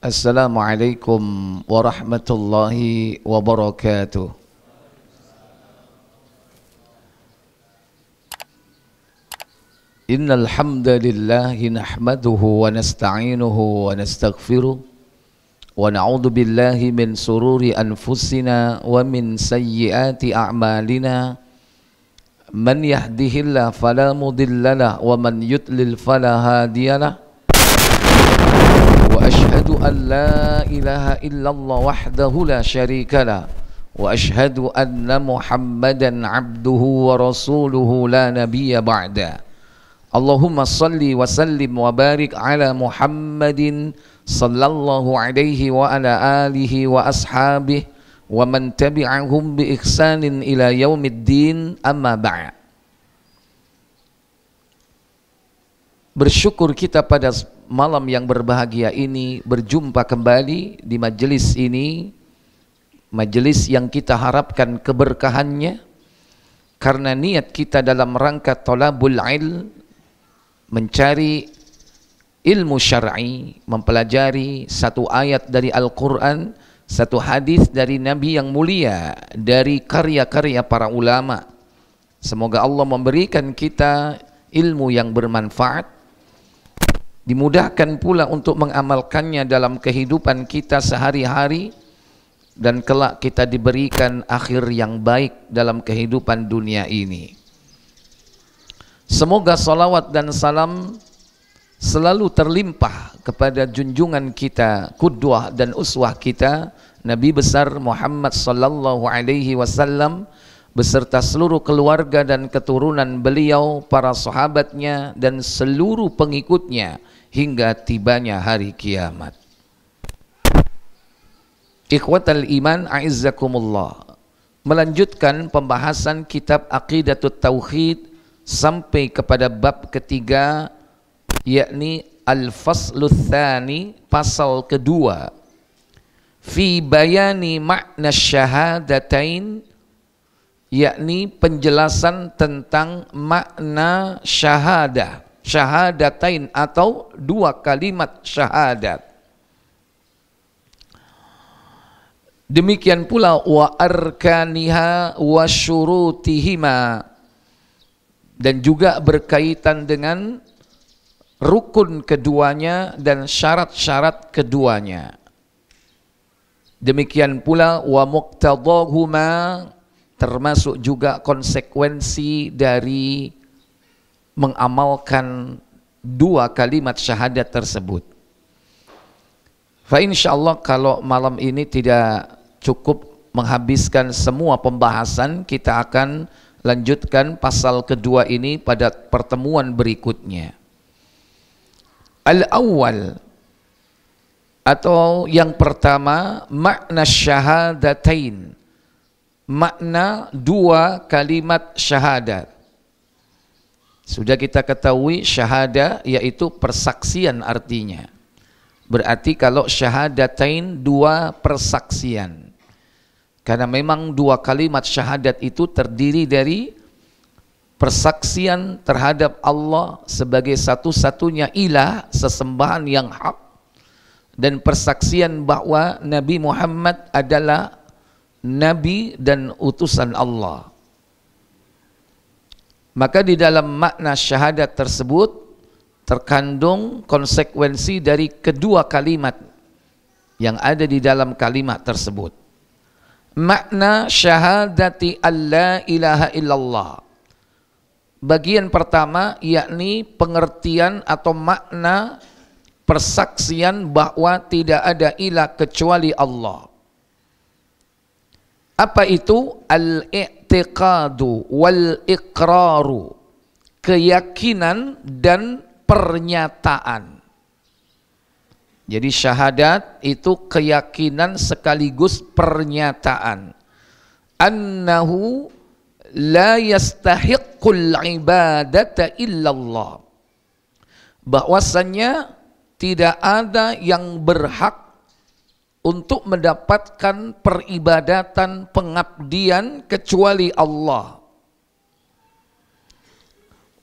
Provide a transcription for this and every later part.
Assalamualaikum warahmatullahi wabarakatuh. Innal hamdalillah nahmaduhu wa nasta'inuhu wa nastaghfiruh wa na'udzu billahi min sururi anfusina wa min sayyiati a'malina. Man yahdihillahu fala mudhillalah wa man yudlil fala hadiyalah. Wa ashhadu an la ilaha illallah wahdahu la syarikalah wa ashhadu anna Muhammadan abduhu wa rasuluhu la nabiyya ba'da. Allahumma salli wa sallim wa barik ala Muhammadin sallallahu alaihi wa ala alihi wa ashabihi wa man tabi'ahum bi ihsanin ila yaumiddin, amma ba'd. Bersyukur kita pada malam yang berbahagia ini berjumpa kembali di majelis ini, majelis yang kita harapkan keberkahannya karena niat kita dalam rangka thalabul ilm, mencari ilmu syar'i, mempelajari satu ayat dari Al-Quran, satu hadis dari Nabi yang mulia, dari karya-karya para ulama. Semoga Allah memberikan kita ilmu yang bermanfaat, dimudahkan pula untuk mengamalkannya dalam kehidupan kita sehari-hari, dan kelak kita diberikan akhir yang baik dalam kehidupan dunia ini. Semoga salawat dan salam selalu terlimpah kepada junjungan kita, qudwah dan uswah kita, Nabi besar Muhammad sallallahu alaihi wasallam beserta seluruh keluarga dan keturunan beliau, para sahabatnya dan seluruh pengikutnya hingga tibanya hari kiamat. Ikhwatal iman a'izzakumullah. Melanjutkan pembahasan kitab Aqidatut Tauhid sampai kepada bab ketiga, yakni al-fasluts tsani, pasal kedua, fi bayani makna syahadatain, yakni penjelasan tentang makna syahadah, syahadatain atau dua kalimat syahadat. Demikian pula wa arkaniha wa syurutihima, dan juga berkaitan dengan rukun keduanya dan syarat-syarat keduanya. Demikian pula wa muqtadahuma, termasuk juga konsekuensi dari mengamalkan dua kalimat syahadat tersebut. Fa insyaallah kalau malam ini tidak cukup menghabiskan semua pembahasan, kita akan lanjutkan pasal kedua ini pada pertemuan berikutnya. Al-awwal, atau yang pertama, makna syahadatain, makna dua kalimat syahadat. Sudah kita ketahui syahadah yaitu persaksian artinya. Berarti kalau syahadatain dua persaksian. Karena memang dua kalimat syahadat itu terdiri dari persaksian terhadap Allah sebagai satu-satunya ilah, sesembahan yang hak, dan persaksian bahwa Nabi Muhammad adalah Nabi dan utusan Allah. Maka di dalam makna syahadat tersebut terkandung konsekuensi dari kedua kalimat yang ada di dalam kalimat tersebut. Makna syahadati alla ilaha illallah, bagian pertama yakni pengertian atau makna persaksian bahwa tidak ada ilah kecuali Allah. Apa itu? Al-i'tiqadu wal iqraru, keyakinan dan pernyataan. Jadi syahadat itu keyakinan sekaligus pernyataan. Annahu la yastahiqqul ibadata illallah, bahwasanya tidak ada yang berhak untuk mendapatkan peribadatan pengabdian kecuali Allah.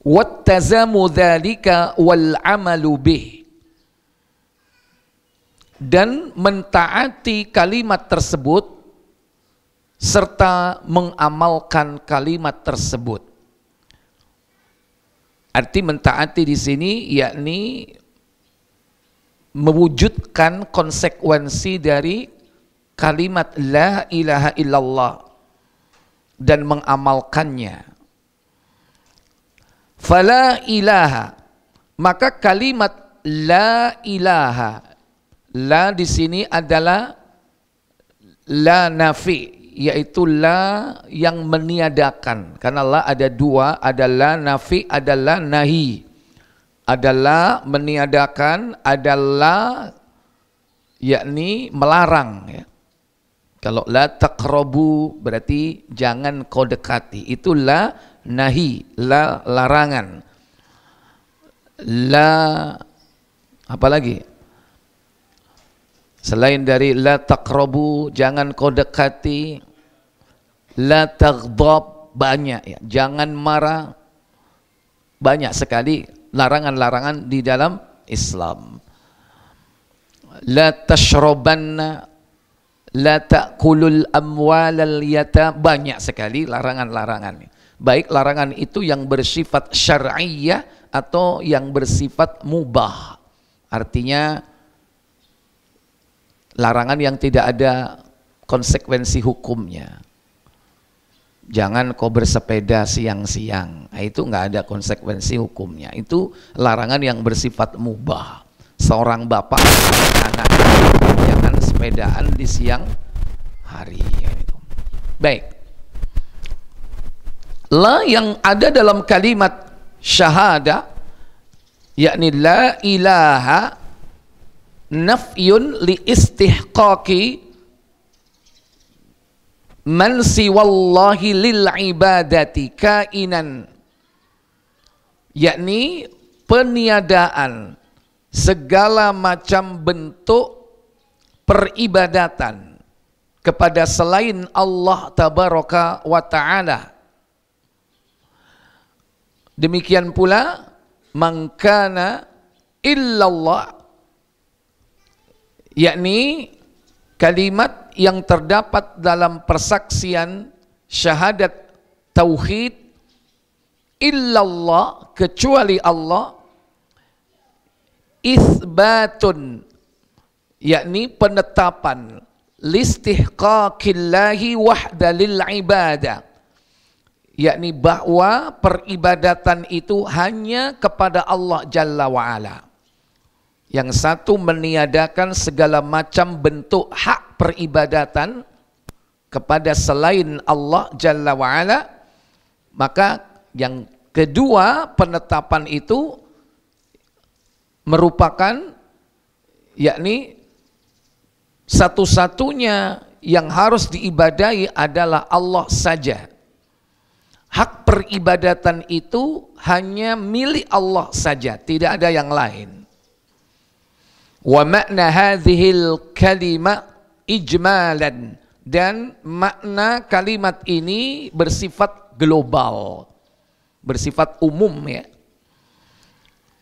Wattazamu dzalika wal amalu bih, dan mentaati kalimat tersebut serta mengamalkan kalimat tersebut. Arti mentaati di sini yakni mewujudkan konsekuensi dari kalimat la ilaha illallah dan mengamalkannya. Fala ilaha, maka kalimat la ilaha, la di sini adalah la nafi, yaitu la yang meniadakan. Karena la ada dua, ada la nafi, ada la nahi. Ada la meniadakan, ada la yakni melarang ya. Kalau la taqrabu berarti jangan kau dekati. Itu la nahi, la larangan. La apa lagi? Selain dari la taqrabu, jangan kau dekati. La taghdab, banyak ya. Jangan marah. Banyak sekali larangan-larangan di dalam Islam. La tashrabanna, la ta'kulul amwalal yata, banyak sekali larangan-larangan. Baik larangan itu yang bersifat syar'iyyah atau yang bersifat mubah. Artinya larangan yang tidak ada konsekuensi hukumnya. Jangan kau bersepeda siang-siang. Nah, itu nggak ada konsekuensi hukumnya. Itu larangan yang bersifat mubah. Seorang bapak anak jangan sepedaan di siang hari. Baik. La yang ada dalam kalimat syahadah, yakni la ilaha, nafyun li istihqaqi man siwallahi lil ibadati kainan, yakni peniadaan segala macam bentuk peribadatan kepada selain Allah tabaraka wa ta'ala. Demikian pula mangkana illallah, yakni kalimat yang terdapat dalam persaksian syahadat tauhid, illallah, kecuali Allah, itsbatun, yakni penetapan, listihqaqillahi wahda lil ibadah, yakni bahwa peribadatan itu hanya kepada Allah Jalla wa'ala. Yang satu meniadakan segala macam bentuk hak peribadatan kepada selain Allah Jalla wa'ala. Maka yang kedua penetapan itu merupakan yakni satu-satunya yang harus diibadahi adalah Allah saja. Hak peribadatan itu hanya milik Allah saja, tidak ada yang lain. Wa makna hadhil kalimah ijmalan, dan makna kalimat ini bersifat global, bersifat umum ya.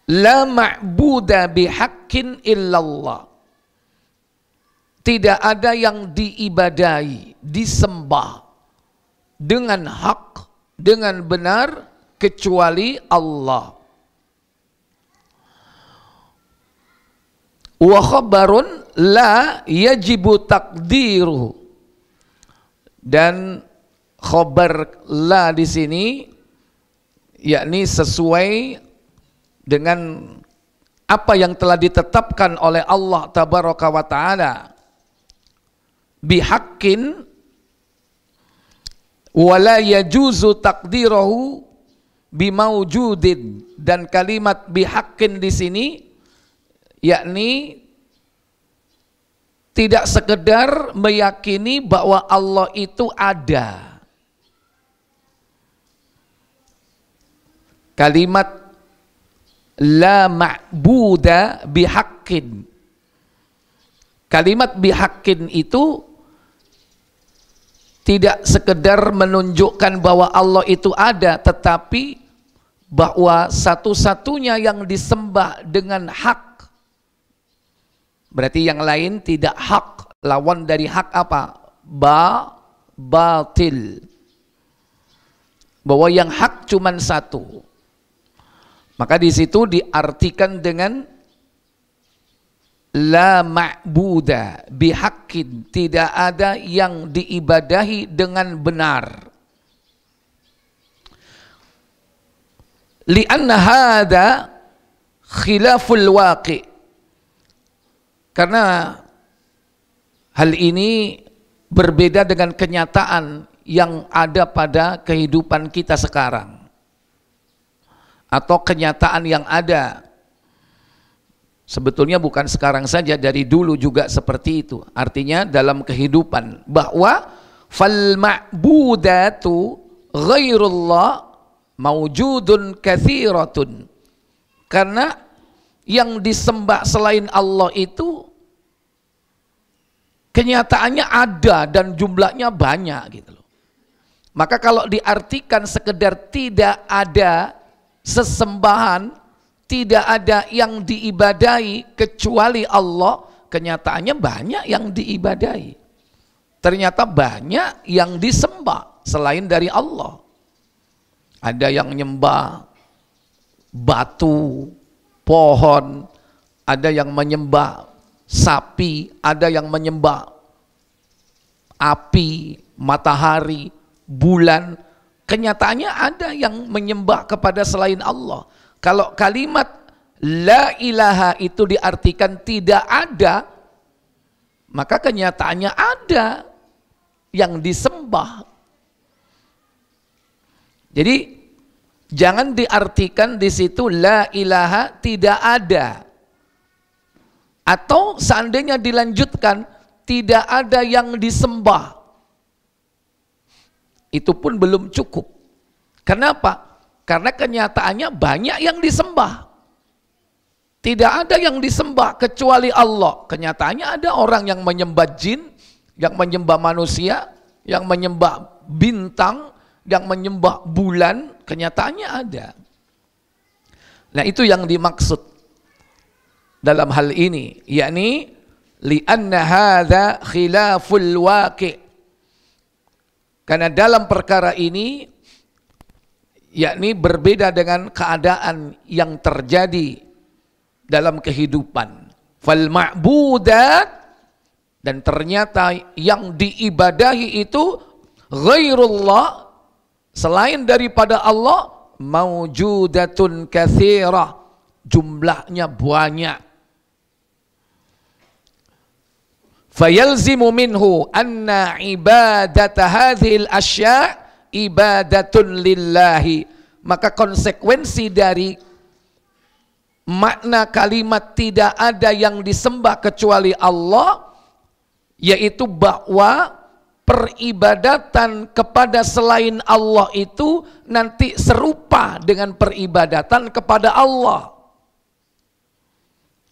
La ma'buda bihaqqin illallah, tidak ada yang diibadahi, disembah dengan hak, dengan benar kecuali Allah. Wa khabarun la yajibu takdiruhu, dan khabar la di sini yakni sesuai dengan apa yang telah ditetapkan oleh Allah tabaraka wa taala, bihaqqin wala yajuzu takdirahu bimaujudin, dan kalimat bihaqqin di sini yakni tidak sekedar meyakini bahwa Allah itu ada. Kalimat la ma'buda bihaqqin, kalimat bihaqqin itu tidak sekedar menunjukkan bahwa Allah itu ada, tetapi bahwa satu-satunya yang disembah dengan hak Berarti yang lain tidak hak. Lawan dari hak apa? Batil. Bahwa yang hak cuman satu. Maka di situ diartikan dengan la ma'buda bihaqqin, tidak ada yang diibadahi dengan benar. Li'anna hadha khilaful waqi', karena hal ini berbeda dengan kenyataan yang ada pada kehidupan kita sekarang atau kenyataan yang ada. Sebetulnya bukan sekarang saja, dari dulu juga seperti itu. Artinya dalam kehidupan, bahwa fal ma'budatu ghairullah maujudun katsiratun. Karena yang disembah selain Allah itu kenyataannya ada dan jumlahnya banyak gitu loh. Maka kalau diartikan sekedar tidak ada sesembahan, tidak ada yang diibadahi kecuali Allah, kenyataannya banyak yang diibadahi. Ternyata banyak yang disembah selain dari Allah. Ada yang menyembah batu, pohon, ada yang menyembah sapi, ada yang menyembah api, matahari, bulan. Kenyataannya ada yang menyembah kepada selain Allah. Kalau kalimat la ilaha itu diartikan tidak ada, maka kenyataannya ada yang disembah. Jadi jangan diartikan di situ la ilaha tidak ada. Atau seandainya dilanjutkan tidak ada yang disembah, itu pun belum cukup. Kenapa? Karena kenyataannya banyak yang disembah. Tidak ada yang disembah kecuali Allah. Kenyataannya ada orang yang menyembah jin, yang menyembah manusia, yang menyembah bintang, yang menyembah bulan. Kenyataannya ada. Nah, itu yang dimaksud dalam hal ini, yakni li'anna hadza khilaful waqi'. Karena dalam perkara ini, yakni berbeda dengan keadaan yang terjadi dalam kehidupan. Fal ma'budat, dan ternyata yang diibadahi itu ghairullah, selain daripada Allah, maujudatun katsirah, jumlahnya banyak. Fayalzimu minhu anna ibadata hadhil asya' ibadatun lillahi. Maka konsekuensi dari makna kalimat tidak ada yang disembah kecuali Allah, yaitu bahwa peribadatan kepada selain Allah itu nanti serupa dengan peribadatan kepada Allah.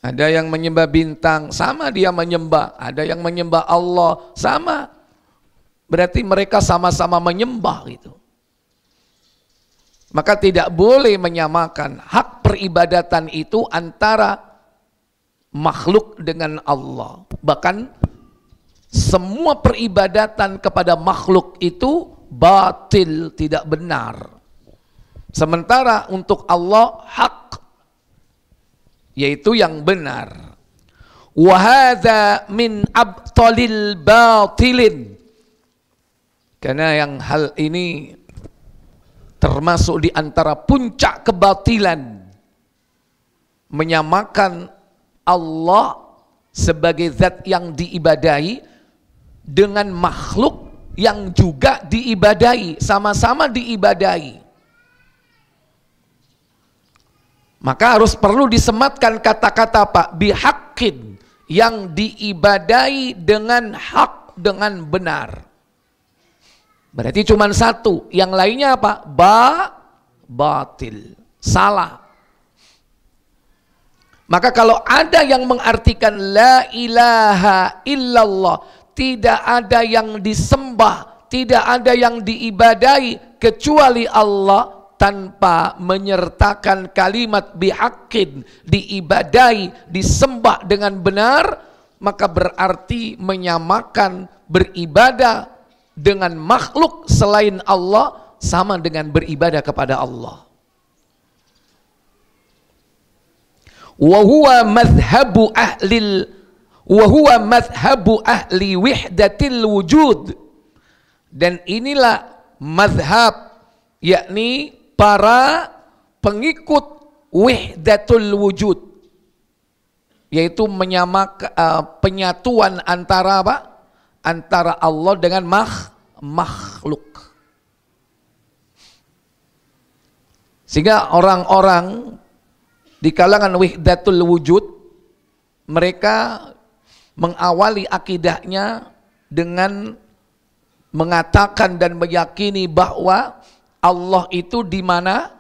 Ada yang menyembah bintang, sama dia menyembah. Ada yang menyembah Allah, sama. Berarti mereka sama-sama menyembah gitu. Maka tidak boleh menyamakan hak peribadatan itu antara makhluk dengan Allah. Bahkan semua peribadatan kepada makhluk itu batil, tidak benar. Sementara untuk Allah hak, yaitu yang benar. Wa hadza min abtalil batilin. Karena yang hal ini termasuk di antara puncak kebatilan, menyamakan Allah sebagai zat yang diibadahi dengan makhluk yang juga diibadahi, sama-sama diibadahi. Maka harus perlu disematkan kata-kata apa? Bihaqqin, yang diibadahi dengan hak, dengan benar. Berarti cuma satu, yang lainnya apa? Batil, salah. Maka kalau ada yang mengartikan la ilaha illallah, tidak ada yang disembah, tidak ada yang diibadahi kecuali Allah, tanpa menyertakan kalimat bihaqqin, diibadai, disembah dengan benar, maka berarti menyamakan beribadah dengan makhluk selain Allah sama dengan beribadah kepada Allah. Wa huwa madhhabu ahli wihdatil wujud. Dan inilah madhab, yakni para pengikut wihdatul wujud, yaitu menyamakan penyatuan antara apa? Antara Allah dengan makhluk. Sehingga orang-orang di kalangan wihdatul wujud, mereka mengawali akidahnya dengan mengatakan dan meyakini bahwa Allah itu di mana?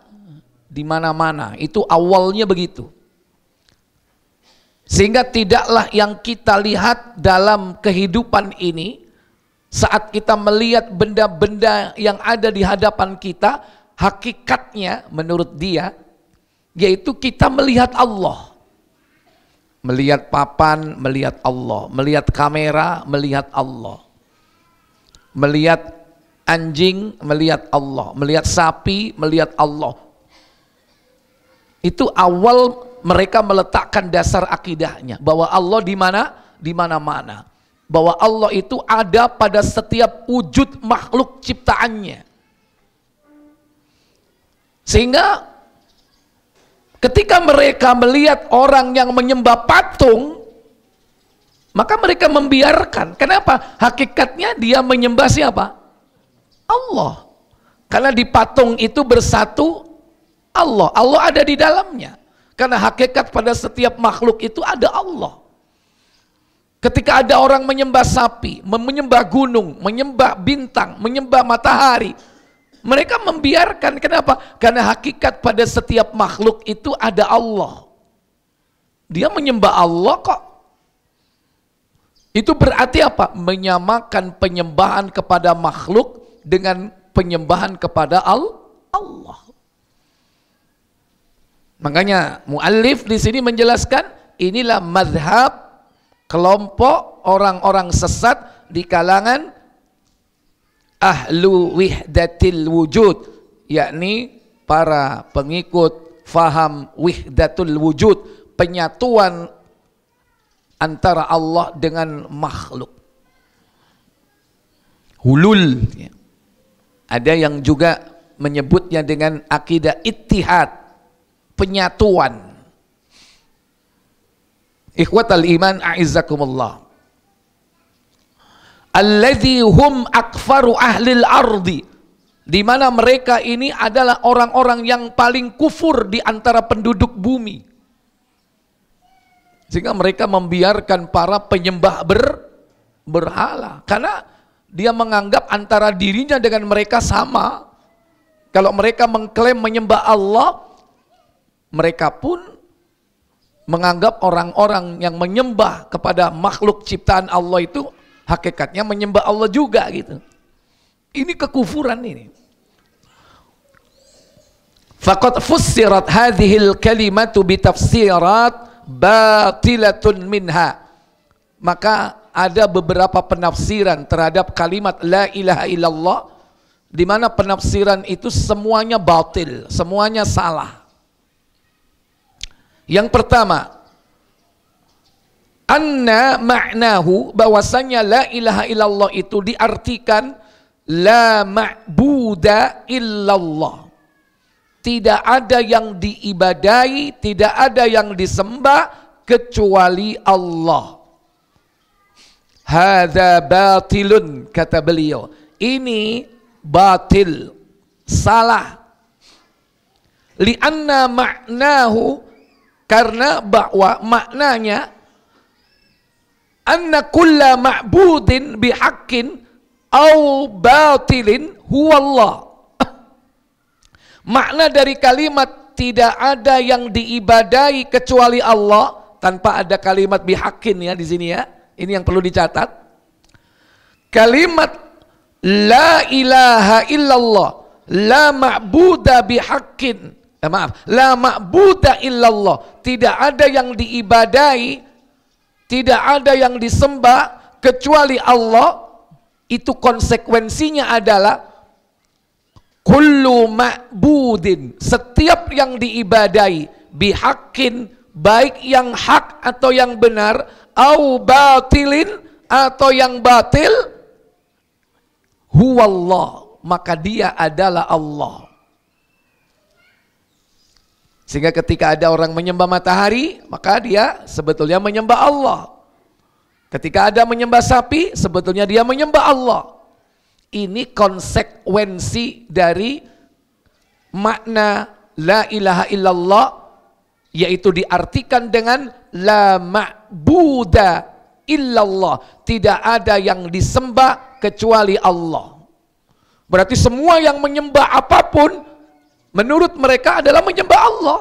Di mana-mana. Itu awalnya begitu. Sehingga tidaklah yang kita lihat dalam kehidupan ini, saat kita melihat benda-benda yang ada di hadapan kita, hakikatnya menurut dia, yaitu kita melihat Allah. Melihat papan, melihat Allah. Melihat kamera, melihat Allah. Melihat anjing, melihat Allah. Melihat sapi, melihat Allah. Itu awal mereka meletakkan dasar akidahnya, bahwa Allah di mana? Di mana-mana. Bahwa Allah itu ada pada setiap wujud makhluk ciptaannya. Sehingga ketika mereka melihat orang yang menyembah patung, maka mereka membiarkan. Kenapa? Hakikatnya dia menyembah siapa? Allah. Karena di patung itu bersatu Allah. Allah ada di dalamnya. Karena hakikat pada setiap makhluk itu ada Allah. Ketika ada orang menyembah sapi, menyembah gunung, menyembah bintang, menyembah matahari, mereka membiarkan. Kenapa? Karena hakikat pada setiap makhluk itu ada Allah. Dia menyembah Allah kok. Itu berarti apa? Menyamakan penyembahan kepada makhluk dengan penyembahan kepada Allah. Makanya muallif di sini menjelaskan, inilah mazhab kelompok orang-orang sesat di kalangan ahlu wihdatil wujud, yakni para pengikut faham wihdatul wujud, penyatuan antara Allah dengan makhluk. Hulul, ya. Ada yang juga menyebutnya dengan akidah ittihad, penyatuan. Ikhwatal iman a'izzakumullah, alladzi hum akfaru ahlil ardi, di mana mereka ini adalah orang-orang yang paling kufur di antara penduduk bumi. Sehingga mereka membiarkan para penyembah berhala, karena dia menganggap antara dirinya dengan mereka sama. Kalau mereka mengklaim menyembah Allah, mereka pun menganggap orang-orang yang menyembah kepada makhluk ciptaan Allah itu hakikatnya menyembah Allah juga gitu. Ini kekufuran ini. Faqad fussirat hadhil kalimatu bitafsirat batilatun minha. Maka ada beberapa penafsiran terhadap kalimat la ilaha illallah, di mana penafsiran itu semuanya batil, semuanya salah. Yang pertama, anna ma'nahu, bahwasanya la ilaha illallah itu diartikan la ma'buda illallah, tidak ada yang diibadai, tidak ada yang disembah kecuali Allah. Hadza batilun, kata beliau, ini batil, salah. Lianna ma'nahu, karena bahwa maknanya anna kulla ma'budin bihaqqin au batilin huwallah. Makna dari kalimat tidak ada yang diibadai kecuali Allah, tanpa ada kalimat bihaqqin ya di sini ya. Ini yang perlu dicatat. Kalimat la ilaha illallah la ma'buda bihaqqin, la ma'buda illallah, tidak ada yang diibadai, tidak ada yang disembah kecuali Allah. Itu konsekuensinya adalah kullu ma'budin, setiap yang diibadai, bihaqqin, baik yang hak atau yang benar, au batilin, atau yang batil, huwallah, maka dia adalah Allah. Sehingga ketika ada orang menyembah matahari, maka dia sebetulnya menyembah Allah. Ketika ada menyembah sapi, sebetulnya dia menyembah Allah. Ini konsekuensi dari makna la ilaha illallah, yaitu diartikan dengan la ma'buda illallah, tidak ada yang disembah kecuali Allah. Berarti semua yang menyembah apapun menurut mereka adalah menyembah Allah.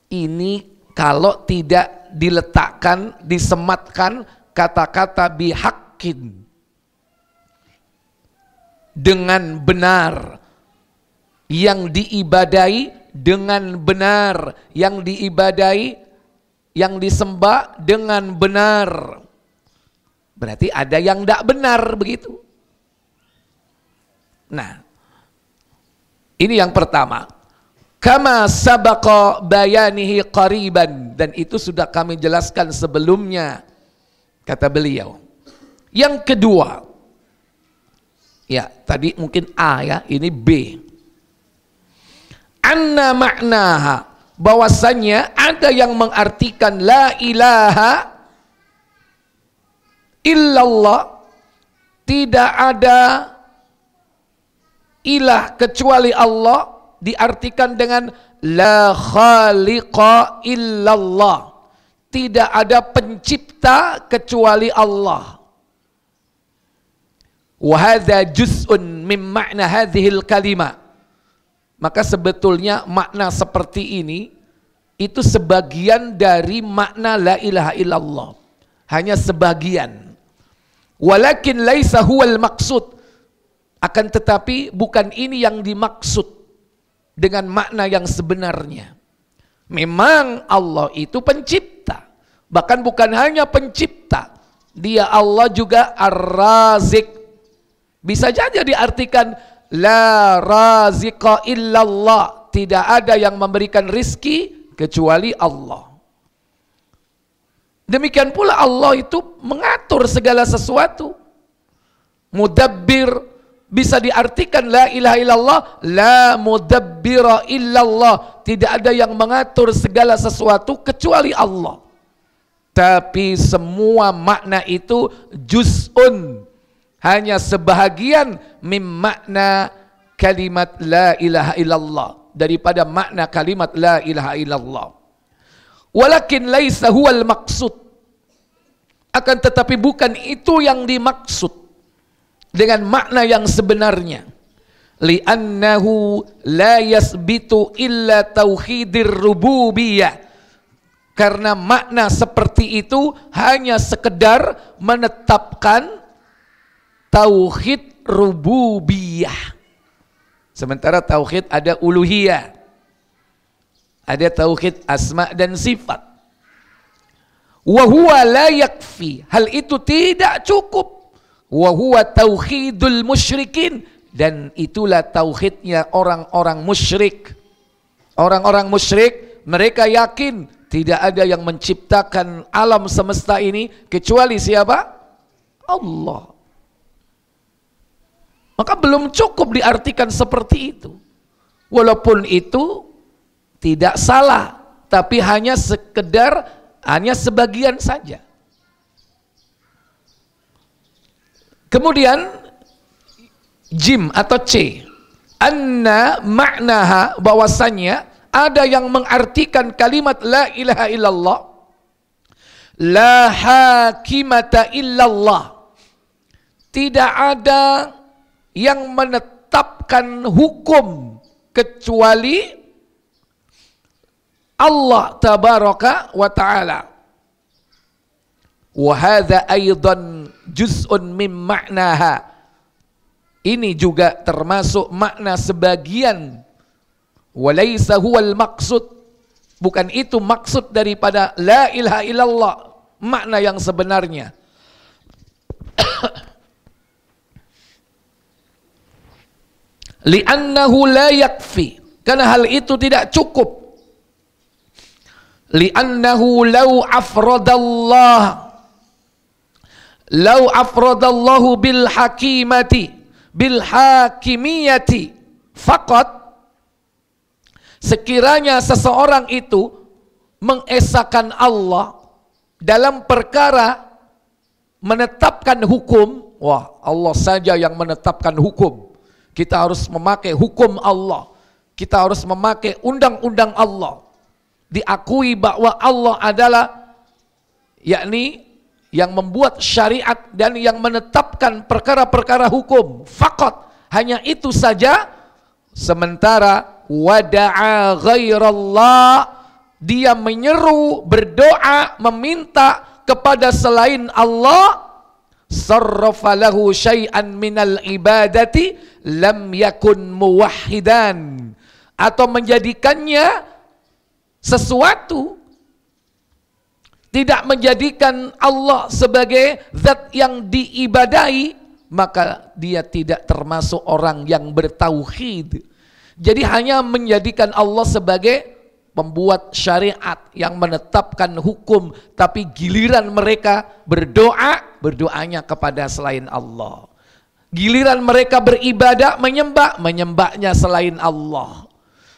Ini kalau tidak diletakkan, disematkan kata-kata bihaqqin, dengan benar, yang diibadai dengan benar, yang diibadai, yang disembah dengan benar, berarti ada yang tidak benar begitu. Nah, ini yang pertama. Kama sabaqa bayanihi qariban, dan itu sudah kami jelaskan sebelumnya, kata beliau. Yang kedua, ya tadi mungkin A ya, ini B. Anna maknaha, bahwasannya ada yang mengartikan la ilaha illallah, tidak ada ilah kecuali Allah, diartikan dengan la khaliqa illallah, tidak ada pencipta kecuali Allah. Wa hadza juz'un min ma'na hadhil kalimah. Maka sebetulnya makna seperti ini itu sebagian dari makna la ilaha illallah, hanya sebagian. Walakin laisa huwal maqsud, akan tetapi bukan ini yang dimaksud dengan makna yang sebenarnya. Memang Allah itu pencipta, bahkan bukan hanya pencipta, dia Allah juga ar-razik. Bisa saja diartikan la raziqa illallah, tidak ada yang memberikan rizki kecuali Allah. Demikian pula Allah itu mengatur segala sesuatu. Mudabbir bisa diartikan la ilaha illallah, la mudabbira illallah, tidak ada yang mengatur segala sesuatu kecuali Allah. Tapi semua makna itu juz'un, hanya sebahagian mim makna kalimat la ilaha illallah, daripada makna kalimat la ilaha illallah. Walakin laisa huwal maqsud, akan tetapi bukan itu yang dimaksud dengan makna yang sebenarnya. Li'annahu la yasbitu illa tauhidir rububiyah, karena makna seperti itu hanya sekedar menetapkan tauhid rububiyah. Sementara tauhid ada uluhiyah, ada tauhid asma dan sifat. Wa huwa la yakfi, hal itu tidak cukup. Wa huwa tauhidul musyrikin, dan itulah tauhidnya orang-orang musyrik. Orang-orang musyrik, mereka yakin tidak ada yang menciptakan alam semesta ini kecuali siapa? Allah. Maka belum cukup diartikan seperti itu. Walaupun itu tidak salah, tapi hanya sekedar, hanya sebagian saja. Kemudian jim atau C, anna maknaha, bahwasannya ada yang mengartikan kalimat la ilaha illallah, la hakimata illallah, tidak ada yang menetapkan hukum kecuali Allah tabaraka wa ta'ala. Wa hadza aidan juz'un min ma'naha, Ini juga termasuk makna sebagian. Walaysa huwal maksud. Bukan itu maksud daripada la ilaha illallah. Makna yang sebenarnya. Li'annahu la yakfi. Karena hal itu tidak cukup. Li'annahu law afradallahu bil hakimiyati faqat, sekiranya seseorang itu mengesahkan Allah dalam perkara menetapkan hukum, wah Allah saja yang menetapkan hukum, kita harus memakai hukum Allah, kita harus memakai undang-undang Allah, diakui bahwa Allah adalah yakni yang membuat syariat dan yang menetapkan perkara-perkara hukum, faqat, hanya itu saja. Sementara wada'a ghairallah, dia menyeru, berdoa, meminta kepada selain Allah, sarrafa lahu syai'an minal ibadati lam yakun muwahhidan, atau menjadikannya sesuatu, tidak menjadikan Allah sebagai zat yang diibadahi, maka dia tidak termasuk orang yang bertauhid. Jadi hanya menjadikan Allah sebagai pembuat syariat yang menetapkan hukum, tapi giliran mereka berdoa, berdoanya kepada selain Allah. Giliran mereka beribadah, menyembahnya selain Allah.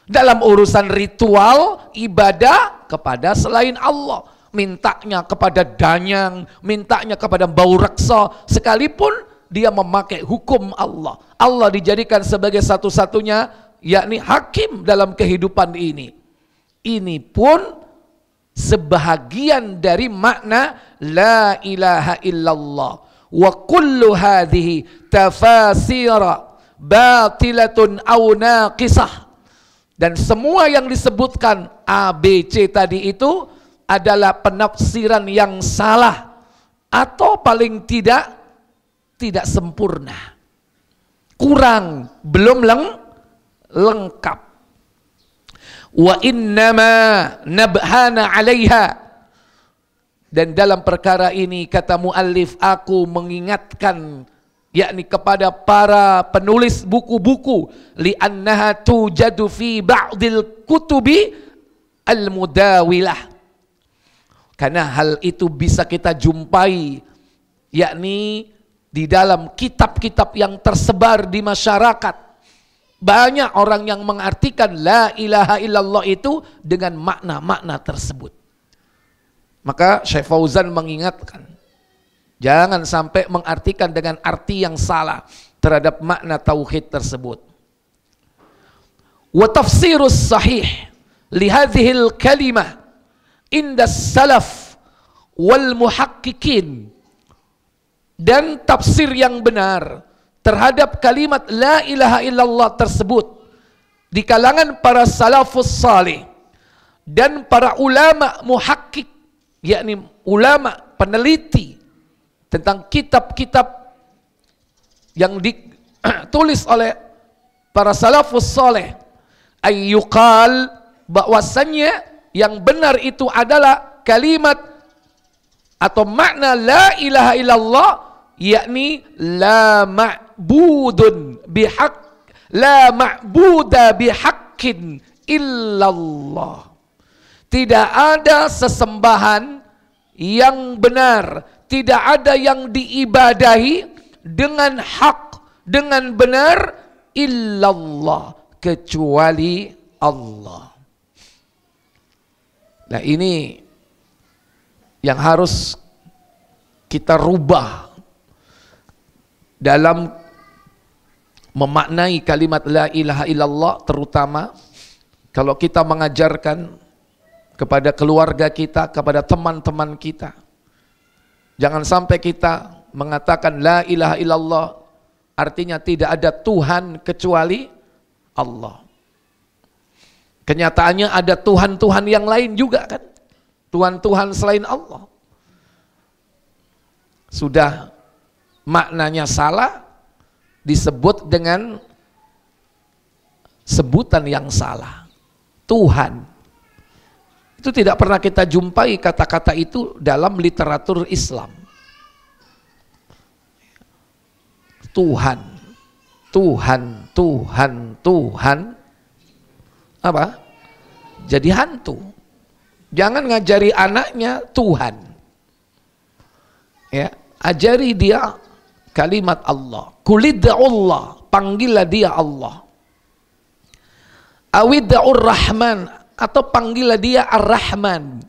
Dalam urusan ritual, ibadah kepada selain Allah. Mintanya kepada danyang, mintanya kepada bau reksa, sekalipun dia memakai hukum Allah. Allah dijadikan sebagai satu-satunya yakni hakim dalam kehidupan ini. Ini pun sebahagian dari makna la ilaha illallah. Wa kullu hadhihi tafasira batilatun aw naqisah. Dan semua yang disebutkan A, B, C tadi itu adalah penafsiran yang salah, atau paling tidak sempurna, kurang, belum lengkap. Wa innama nabhana 'alaiha, dan dalam perkara ini kata muallif, aku mengingatkan yakni kepada para penulis buku-buku, li'annaha tujadu fi ba'dil kutubi al-mudawilah, karena hal itu bisa kita jumpai yakni di dalam kitab-kitab yang tersebar di masyarakat. Banyak orang yang mengartikan la ilaha illallah itu dengan makna-makna tersebut. Maka Syekh Fauzan mengingatkan, jangan sampai mengartikan dengan arti yang salah terhadap makna tauhid tersebut. Wa tafsirus sahih li hadhil kalimah inda salaf wal muhaqqiqin, dan tafsir yang benar terhadap kalimat la ilaha illallah tersebut di kalangan para salafus salih dan para ulama muhaqqiq, yakni ulama peneliti tentang kitab-kitab yang ditulis oleh para salafus salih, ayyuqal, bahwasannya yang benar itu adalah kalimat atau makna la ilaha illallah, yakni la ma'budun bihaq, la ma'buda bihaqqin illallah. Tidak ada sesembahan yang benar, tidak ada yang diibadahi dengan hak, dengan benar, illallah, kecuali Allah. Nah, ini yang harus kita rubah dalam memaknai kalimat la ilaha illallah, terutama kalau kita mengajarkan kepada keluarga kita, kepada teman-teman kita. Jangan sampai kita mengatakan la ilaha illallah artinya tidak ada Tuhan kecuali Allah. Kenyataannya ada Tuhan-Tuhan yang lain juga kan, Tuhan-Tuhan selain Allah. Sudah maknanya salah, disebut dengan sebutan yang salah. Tuhan. Itu tidak pernah kita jumpai kata-kata itu dalam literatur Islam. Tuhan, Tuhan, Tuhan, Tuhan. Apa? Jadi hantu. Jangan ngajari anaknya Tuhan. Ya, ajari dia kalimat Allah. Kulid'ullah, panggillah dia Allah. Awid'ur Rahman, atau panggillah dia Ar-Rahman.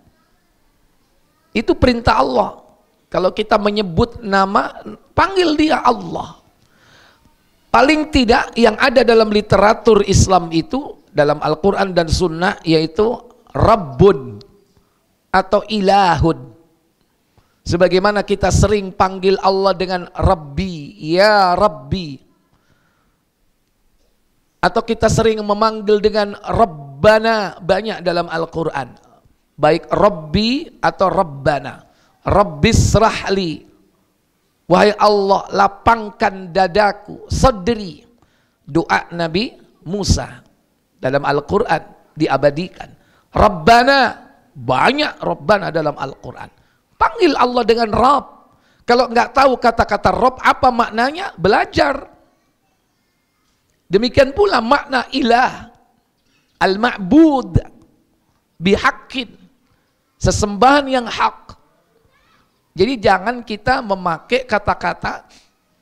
Itu perintah Allah. Kalau kita menyebut nama, panggil dia Allah. Paling tidak yang ada dalam literatur Islam itu, dalam Al-Quran dan Sunnah, yaitu Rabbun atau Ilahun. Sebagaimana kita sering panggil Allah dengan Rabbi, ya Rabbi. Atau kita sering memanggil dengan Rabbana, banyak dalam Al-Quran. Baik Rabbi atau Rabbana. Rabbisrahli, wahai Allah lapangkan dadaku, sadri. Doa Nabi Musa dalam Al-Quran diabadikan. Rabbana, banyak Rabbana dalam Al-Quran. Panggil Allah dengan Rabb. Kalau nggak tahu kata-kata Rabb apa maknanya, belajar. Demikian pula makna ilah, al-ma'bud bihaqqin, sesembahan yang hak. Jadi jangan kita memakai kata-kata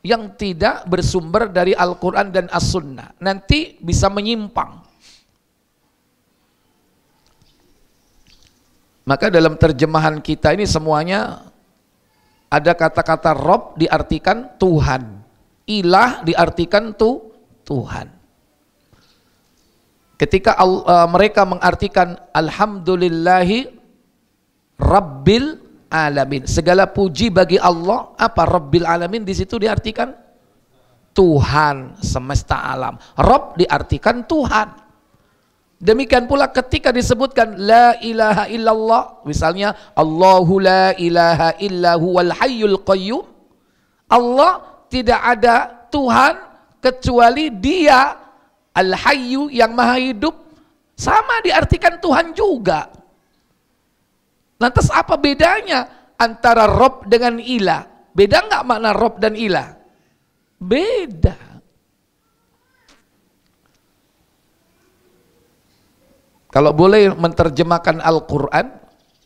yang tidak bersumber dari Al-Quran dan As-Sunnah, nanti bisa menyimpang. Maka dalam terjemahan kita ini semuanya ada kata-kata Rabb diartikan Tuhan, ilah diartikan Tuhan. Ketika mereka mengartikan Alhamdulillahi Rabbil Alamin, segala puji bagi Allah, apa Rabbil Alamin di situ diartikan Tuhan semesta alam. Rabb diartikan Tuhan. Demikian pula ketika disebutkan La ilaha illallah, misalnya Allahu la ilaha illahu wal hayyul qayyum, Allah tidak ada Tuhan kecuali dia Al-Hayyu yang maha hidup, sama diartikan Tuhan juga. Lantas apa bedanya antara Rabb dengan ilah? Beda nggak makna Rabb dan ilah? Beda. Kalau boleh menerjemahkan Al-Quran,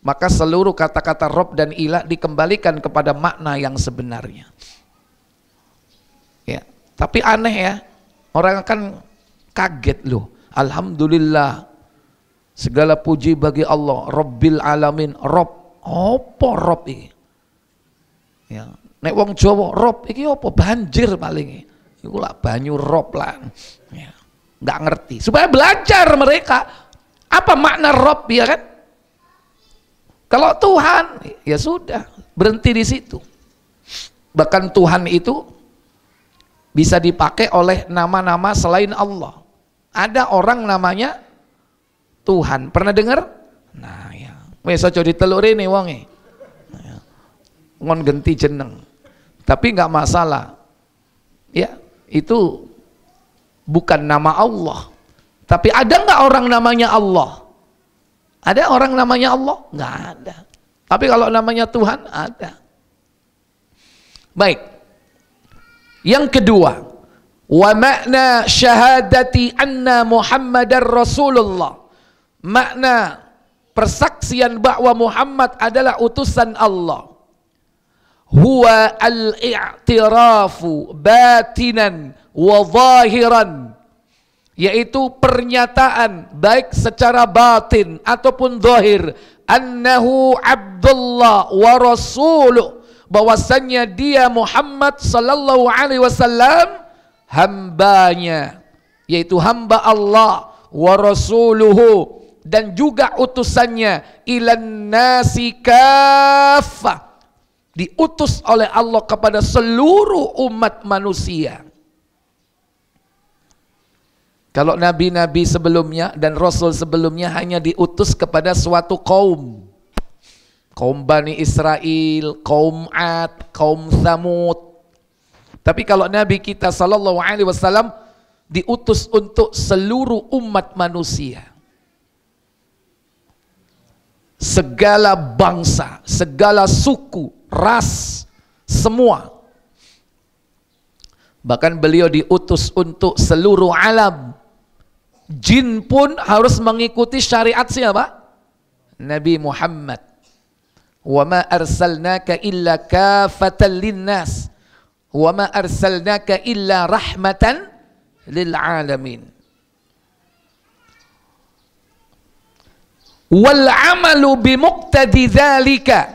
maka seluruh kata-kata Rabb dan ilah dikembalikan kepada makna yang sebenarnya. Ya. Tapi aneh ya, orang akan kaget loh. Alhamdulillah, segala puji bagi Allah, Rabbil Alamin. Rabb, apa Rabb ini? Ya. Nek wong Jawa, Rabb ini apa? Banjir paling. Iku lah banyu Rabb lah. Ya. Nggak ngerti. Supaya belajar mereka apa makna Rabb, ya kan? Kalau Tuhan, ya sudah, berhenti di situ. Bahkan Tuhan itu bisa dipakai oleh nama-nama selain Allah. Ada orang namanya Tuhan, pernah dengar? Nah ya, wes aja ditelurine wonge. Nah, ngon genti jeneng. Tapi nggak masalah. Ya, itu bukan nama Allah. Tapi ada nggak orang namanya Allah? Ada orang namanya Allah? Nggak ada. Tapi kalau namanya Tuhan ada. Baik. Yang kedua, wa makna syahadati anna Muhammadar Rasulullah. Makna persaksian bahwa Muhammad adalah utusan Allah. Huwa al-i'tirafu batinan wa zahiran, yaitu pernyataan baik secara batin ataupun zahir, annahu Abdullah wa Rasuluh, bahwasannya dia Muhammad sallallahu alaihi wasallam hambanya, yaitu hamba Allah, wa rasuluhu, dan juga utusannya, ilan nasi kaffah, diutus oleh Allah kepada seluruh umat manusia. Kalau nabi-nabi sebelumnya dan rasul sebelumnya hanya diutus kepada suatu kaum, kaum Bani Israel, kaum Ad, kaum Thamud. Tapi kalau Nabi kita sallallahu alaihi wasallam diutus untuk seluruh umat manusia, segala bangsa, segala suku, ras, semua. Bahkan beliau diutus untuk seluruh alam. Jin pun harus mengikuti syariat siapa? Nabi Muhammad. Wa ma arsalnaka illa kafatan linnas wa ma arsalnaka illa rahmatan lil alamin. Wal amalu bimuqtadi dzalika,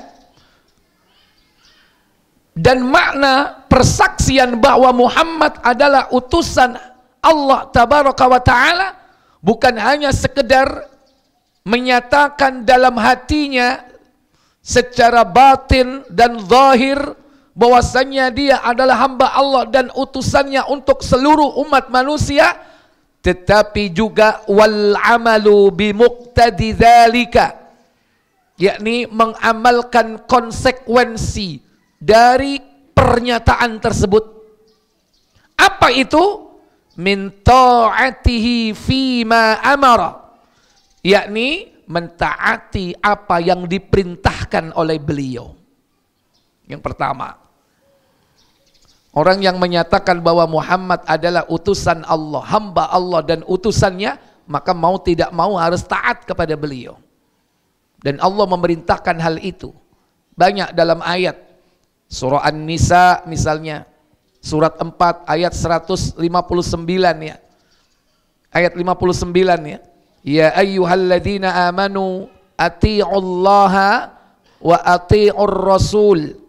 dan makna persaksian bahwa Muhammad adalah utusan Allah tabaraka wa taala bukan hanya sekedar menyatakan dalam hatinya secara batin dan zahir bahwasanya dia adalah hamba Allah dan utusannya untuk seluruh umat manusia, tetapi juga wal amalu bimuqtadi dzalika, yakni mengamalkan konsekuensi dari pernyataan tersebut. Apa itu? Min ta'atihi fima amara, yakni mentaati apa yang diperintahkan oleh beliau. Yang pertama, orang yang menyatakan bahwa Muhammad adalah utusan Allah, hamba Allah dan utusannya, maka mau tidak mau harus taat kepada beliau. Dan Allah memerintahkan hal itu banyak dalam ayat. Surah An-Nisa misalnya, surat 4 ayat 159 ya. Ayat 59 ya. Ya ayyuhalladzina amanu ati'ullaha wa ati'ur rasul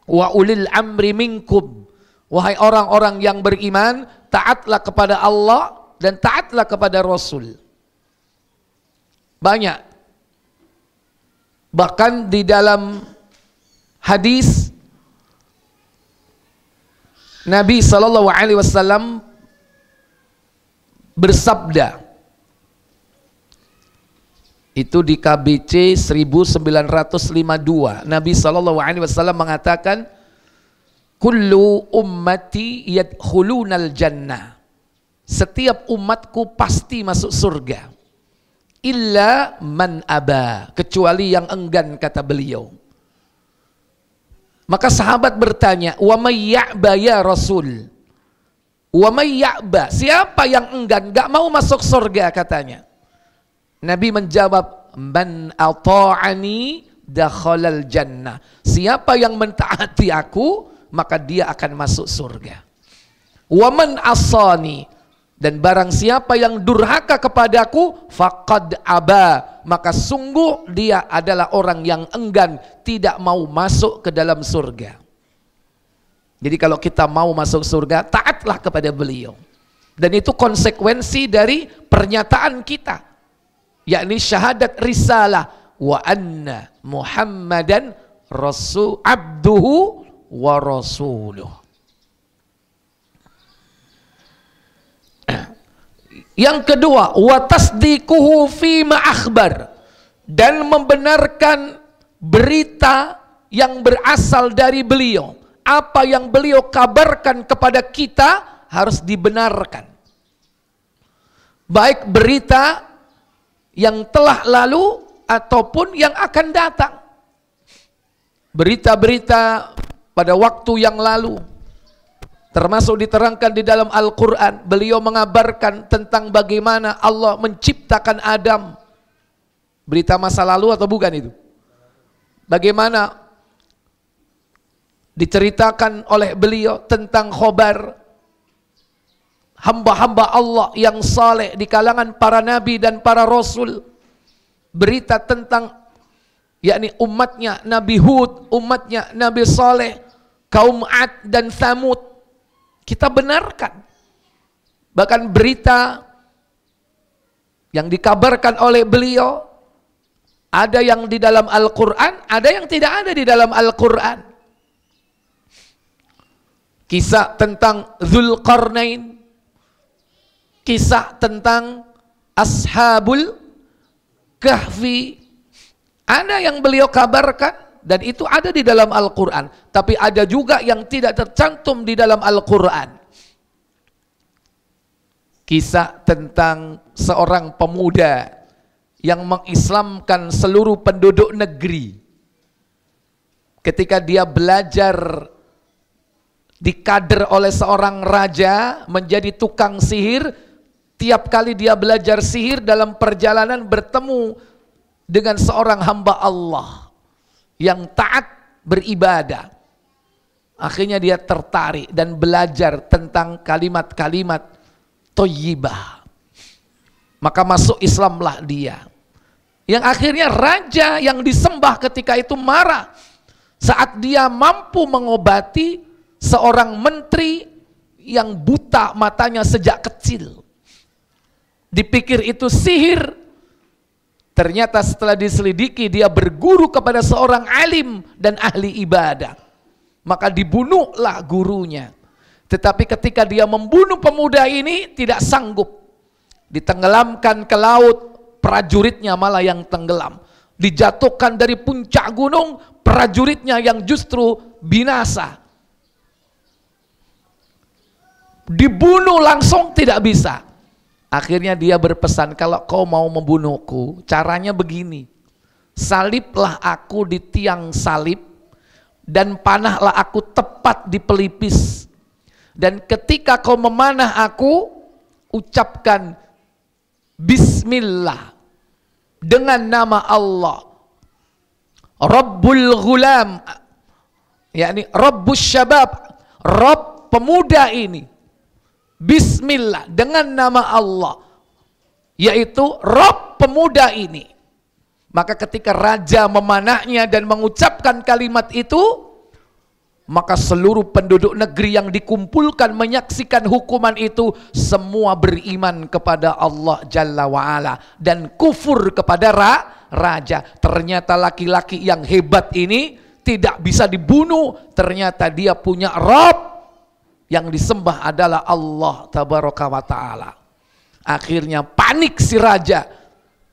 wa ulil amri minkum. Wahai orang-orang yang beriman, taatlah kepada Allah dan taatlah kepada Rasul. Banyak. Bahkan di dalam hadis Nabi sallallahu alaihi wasallam bersabda, itu di KBC 1952, Nabi sallallahu alaihi wasallam mengatakan, kullu ummati yadkhulunal jannah, setiap umatku pasti masuk surga, illa man aba, kecuali yang enggan, kata beliau. Maka sahabat bertanya, wa may ya'ba ya Rasul? Wa may ya'ba, siapa yang enggan, gak mau masuk surga katanya. Nabi menjawab, man ata'ani dakhalal jannah, siapa yang mentaati aku maka dia akan masuk surga. Wa man asani, dan barang siapa yang durhaka kepadaku faqad aba, maka sungguh dia adalah orang yang enggan, tidak mau masuk ke dalam surga. Jadi kalau kita mau masuk surga, taatlah kepada beliau. Dan itu konsekuensi dari pernyataan kita, yakni syahadat risalah wa anna Muhammadan rasul abduhu wa rasuluh. Yang kedua, wa tasdiquhu fima akhbar, dan membenarkan berita yang berasal dari beliau. Apa yang beliau kabarkan kepada kita harus dibenarkan. Baik berita yang telah lalu ataupun yang akan datang. Berita-berita pada waktu yang lalu, termasuk diterangkan di dalam Al-Quran, beliau mengabarkan tentang bagaimana Allah menciptakan Adam. Berita masa lalu atau bukan itu? Bagaimana diceritakan oleh beliau tentang khobar hamba-hamba Allah yang saleh di kalangan para nabi dan para rasul. Berita tentang yakni umatnya Nabi Hud, umatnya Nabi Saleh, kaum Ad dan Thamud, kita benarkan. Bahkan berita yang dikabarkan oleh beliau, ada yang di dalam Al-Quran, ada yang tidak ada di dalam Al-Quran. Kisah tentang Dzulqarnain, kisah tentang Ashabul Kahfi, ada yang beliau kabarkan dan itu ada di dalam Al-Quran. Tapi ada juga yang tidak tercantum di dalam Al-Quran. Kisah tentang seorang pemuda yang mengislamkan seluruh penduduk negeri. Ketika dia belajar dikader oleh seorang raja menjadi tukang sihir, tiap kali dia belajar sihir dalam perjalanan bertemu dengan seorang hamba Allah yang taat beribadah. Akhirnya dia tertarik dan belajar tentang kalimat-kalimat thayyibah. Maka masuk Islamlah dia. Yang akhirnya raja yang disembah ketika itu marah saat dia mampu mengobati seorang menteri yang buta matanya sejak kecil. Dipikir itu sihir. Ternyata setelah diselidiki dia berguru kepada seorang alim dan ahli ibadah. Maka dibunuhlah gurunya. Tetapi ketika dia membunuh pemuda ini tidak sanggup. Ditenggelamkan ke laut, prajuritnya malah yang tenggelam. Dijatuhkan dari puncak gunung, prajuritnya yang justru binasa. Dibunuh langsung tidak bisa. Akhirnya dia berpesan, kalau kau mau membunuhku, caranya begini. Saliblah aku di tiang salib, dan panahlah aku tepat di pelipis. Dan ketika kau memanah aku, ucapkan Bismillah dengan nama Allah. Rabbul Ghulam, yakni Rabbus Syabab, Rabb pemuda ini. Bismillah dengan nama Allah, yaitu Rabb pemuda ini. Maka ketika raja memanahnya dan mengucapkan kalimat itu, maka seluruh penduduk negeri yang dikumpulkan menyaksikan hukuman itu semua beriman kepada Allah Jalla wa'ala dan kufur kepada raja. Ternyata laki-laki yang hebat ini tidak bisa dibunuh, ternyata dia punya Rabb. Yang disembah adalah Allah Tabaraka wa Ta'ala. Akhirnya panik si raja.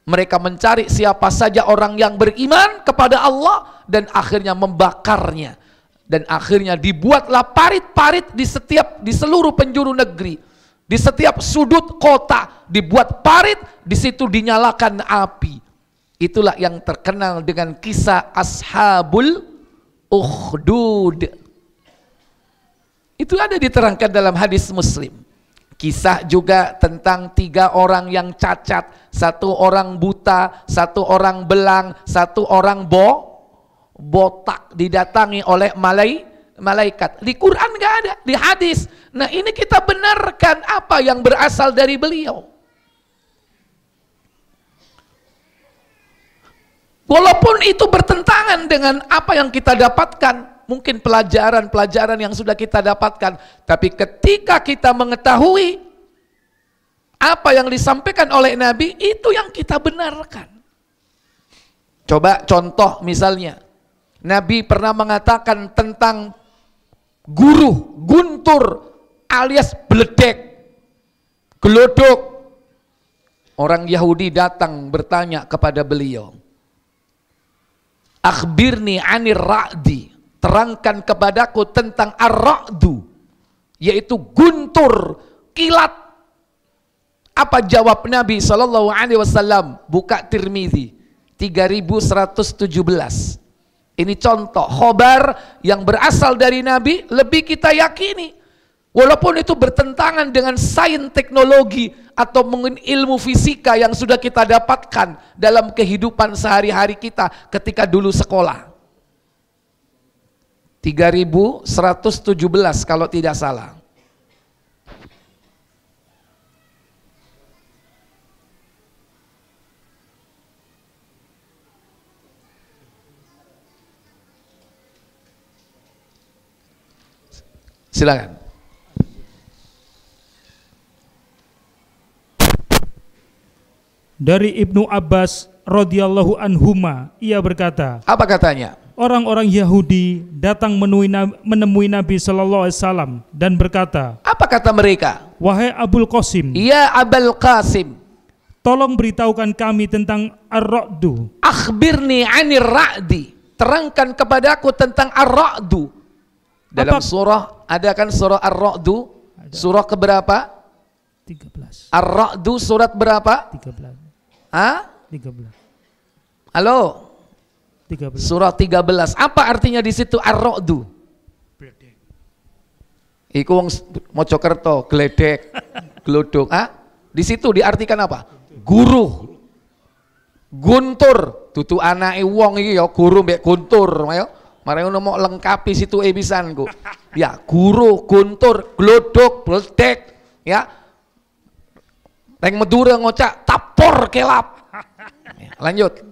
Mereka mencari siapa saja orang yang beriman kepada Allah dan akhirnya membakarnya. Dan akhirnya dibuatlah parit-parit di seluruh penjuru negeri. Di setiap sudut kota dibuat parit, di situ dinyalakan api. Itulah yang terkenal dengan kisah Ashabul Ukhdud. Itu ada diterangkan dalam hadis Muslim. Kisah juga tentang 3 orang yang cacat, 1 orang buta, 1 orang belang, 1 orang botak didatangi oleh malaikat. Di Quran nggak ada, di hadis. Nah ini kita benarkan apa yang berasal dari beliau. Walaupun itu bertentangan dengan apa yang kita dapatkan. Mungkin pelajaran-pelajaran yang sudah kita dapatkan. Tapi ketika kita mengetahui apa yang disampaikan oleh Nabi, itu yang kita benarkan. Coba contoh misalnya. Nabi pernah mengatakan tentang guru, guntur alias beledek, gelodok. Orang Yahudi datang bertanya kepada beliau. Akhbirni anir ra'di. Terangkan kepadaku tentang ar-ra'du, yaitu guntur, kilat. Apa jawab Nabi SAW? Buka Tirmidzi 3117. Ini contoh khobar yang berasal dari Nabi, lebih kita yakini. Walaupun itu bertentangan dengan sains teknologi atau mungkin ilmu fisika yang sudah kita dapatkan dalam kehidupan sehari-hari kita ketika dulu sekolah. 3117 kalau tidak salah. Silakan. Dari Ibnu Abbas radhiyallahu anhuma, ia berkata, apa katanya? Orang-orang Yahudi datang menemui Nabi Sallallahu Alaihi Wasallam dan berkata, apa kata mereka? Wahai Abul Qasim, ya Abul Qasim, tolong beritahukan kami tentang ar-ra'du. Akhbirni anir ra'di. terangkan kepadaku tentang Ar-Ra'du. Dalam surah, ada kan surah Ar-Ra'du? Surah keberapa? 13. Ar-Ra'du surat berapa? 13. Hah? 13. Halo? 13. Surah 13. Apa artinya di situ Ar-Ra'du? Iku wong Mojokerto, gledek, glodok. Di situ diartikan apa? Guru. Guntur, tutu anake wong iki ya guru mbek guntur, ayo. Mari ngono mau lengkapi situ pisan ku. Ya, guru, guntur, glodok, gledek, ya. Teng Madura ngocak tapor kelap. Ya, lanjut.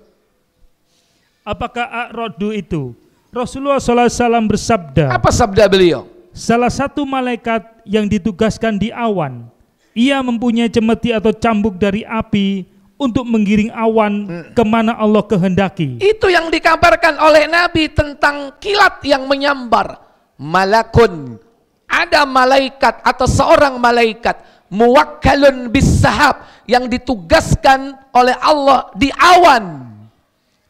Apakah Ar-Ra'du itu? Rasulullah SAW bersabda. Apa sabda beliau? Salah satu malaikat yang ditugaskan di awan, ia mempunyai cemeti atau cambuk dari api untuk menggiring awan kemana Allah kehendaki. Itu yang dikabarkan oleh Nabi tentang kilat yang menyambar. Malakun, ada malaikat atau seorang malaikat muwakkalun bis sahab yang ditugaskan oleh Allah di awan.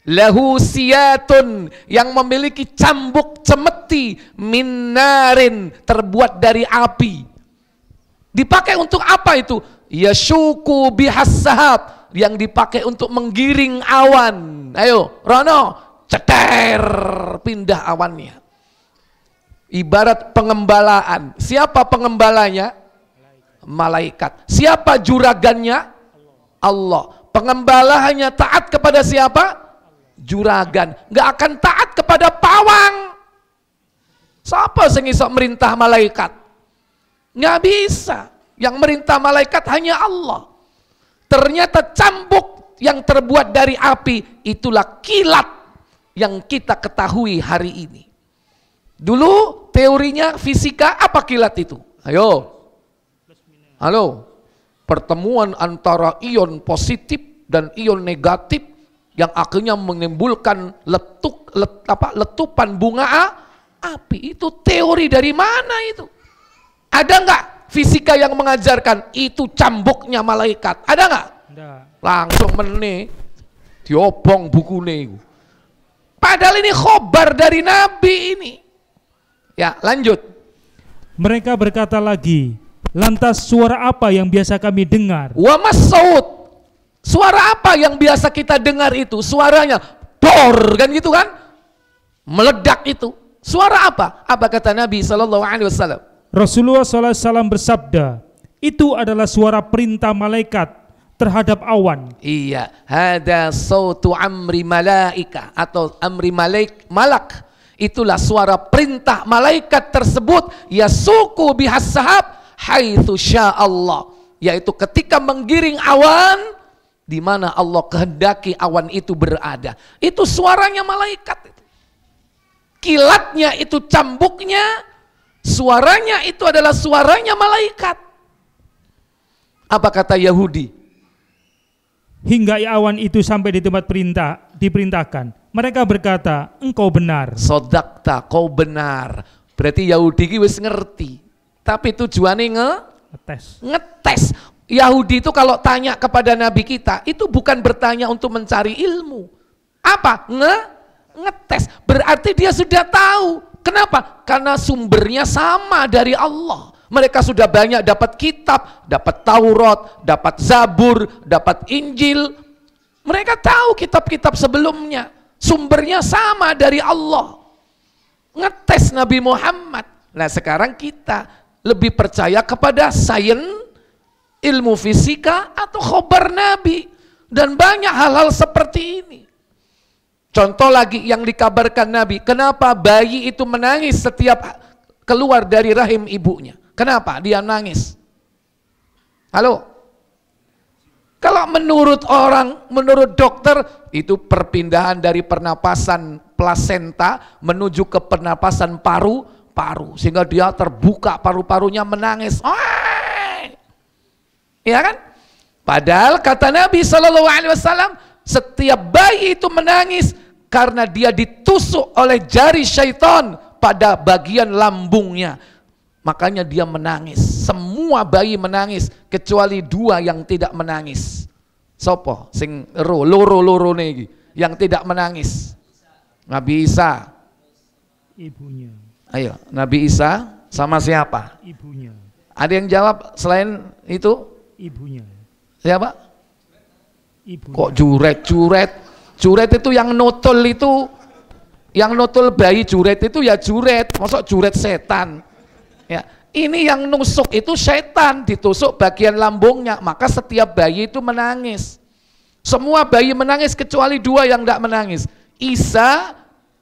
Lahu siyatun, yang memiliki cambuk cemeti minarin, terbuat dari api. Dipakai untuk apa itu? Yasuku bihas sahab, yang dipakai untuk menggiring awan. Ayo Rono, ceter, pindah awannya. Ibarat pengembalaan. Siapa pengembalanya? Malaikat. Siapa juragannya? Allah. Pengembala hanya taat kepada siapa? Juragan. Nggak akan taat kepada pawang. Siapa yang bisa merintah malaikat? Nggak bisa. Yang merintah malaikat hanya Allah. Ternyata cambuk yang terbuat dari api itulah kilat yang kita ketahui hari ini. Dulu teorinya fisika apa kilat itu? Ayo. Halo. Pertemuan antara ion positif dan ion negatif yang akhirnya menimbulkan letupan bunga api. Itu teori dari mana itu? Ada nggak fisika yang mengajarkan itu cambuknya malaikat? Ada nggak? Langsung meneh diobong bukune. Padahal ini khobar dari Nabi ini. Ya, lanjut. Mereka berkata lagi, lantas suara apa yang biasa kami dengar? Wa mas'ud. Suara apa yang biasa kita dengar itu? Suaranya bor, kan gitu kan? Meledak itu. Suara apa? Apa kata Nabi SAW? Rasulullah SAW bersabda, itu adalah suara perintah malaikat terhadap awan. Iya, hada sautu amri malaika atau amri malak. Itulah suara perintah malaikat tersebut, yasuku bihas sahab haitsu sya'allah, yaitu ketika menggiring awan di mana Allah kehendaki awan itu berada. Itu suaranya malaikat itu. Kilatnya itu cambuknya, suaranya itu adalah suaranya malaikat. Apa kata Yahudi? Hingga awan itu sampai di tempat diperintahkan, mereka berkata, engkau benar. Sodakta, kau benar. Berarti Yahudi ini wis ngerti. Tapi tujuannya ngetes. Yahudi itu kalau tanya kepada Nabi kita, itu bukan bertanya untuk mencari ilmu. Apa? Ngetes. Berarti dia sudah tahu. Kenapa? Karena sumbernya sama dari Allah. Mereka sudah banyak dapat kitab, dapat Taurat, dapat Zabur, dapat Injil. Mereka tahu kitab-kitab sebelumnya. Sumbernya sama dari Allah. Ngetes Nabi Muhammad. Nah sekarang kita lebih percaya kepada sains, ilmu fisika atau khobar Nabi, dan banyak hal-hal seperti ini. Contoh lagi yang dikabarkan Nabi, kenapa bayi itu menangis setiap keluar dari rahim ibunya? Kenapa dia nangis? Halo? Kalau menurut dokter, itu perpindahan dari pernapasan plasenta menuju ke pernapasan paru-paru, sehingga dia terbuka paru-parunya menangis. Ya kan? Padahal kata Nabi SAW, setiap bayi itu menangis karena dia ditusuk oleh jari syaitan pada bagian lambungnya. Makanya dia menangis. Semua bayi menangis kecuali dua yang tidak menangis. Sopo? Sing loro-loro yang tidak menangis. Nabi Isa. Ibunya. Ayo, Nabi Isa sama siapa? Ibunya. Ada yang jawab selain itu? Ibunya. Siapa? Ibunya. Kok juret? Juret itu yang notol itu, yang notol bayi juret itu ya juret, masuk juret setan. Ya, ini yang nusuk itu setan, ditusuk bagian lambungnya, maka setiap bayi itu menangis. Semua bayi menangis kecuali dua yang tidak menangis, Isa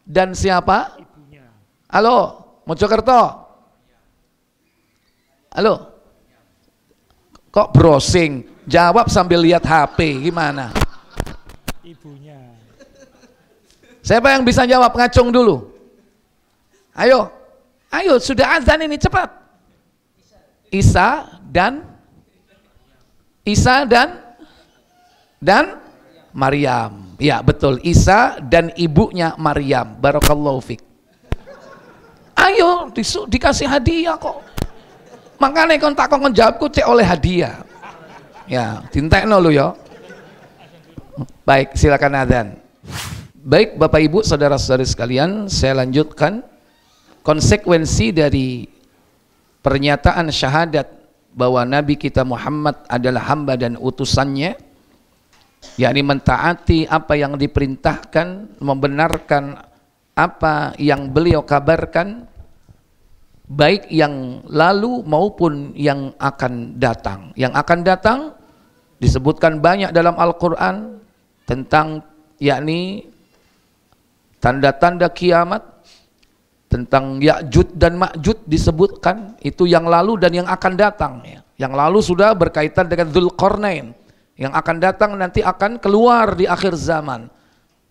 dan siapa? Ibunya. Halo, Mojokerto. Halo. Kok browsing? Jawab sambil lihat HP, gimana? Ibunya. Siapa yang bisa jawab? Ngacung dulu. Ayo, ayo, sudah azan ini, cepat. Isa dan Maryam. Ya betul, Isa dan ibunya Maryam. Barakallahu fik. Ayo, dikasih hadiah kok. Makanya kon tak kon jawabku cek oleh hadiah. Ya, dintekno lu ya. Baik, silakan adzan. Baik Bapak Ibu, saudara-saudari sekalian, saya lanjutkan konsekuensi dari pernyataan syahadat bahwa Nabi kita Muhammad adalah hamba dan utusannya, yakni mentaati apa yang diperintahkan, membenarkan apa yang beliau kabarkan, baik yang lalu maupun yang akan datang. Yang akan datang disebutkan banyak dalam Al-Quran tentang yakni tanda-tanda kiamat, tentang Ya'jud dan Ma'jud disebutkan, itu yang lalu dan yang akan datang. Yang lalu sudah berkaitan dengan Dzulqarnain, yang akan datang nanti akan keluar di akhir zaman.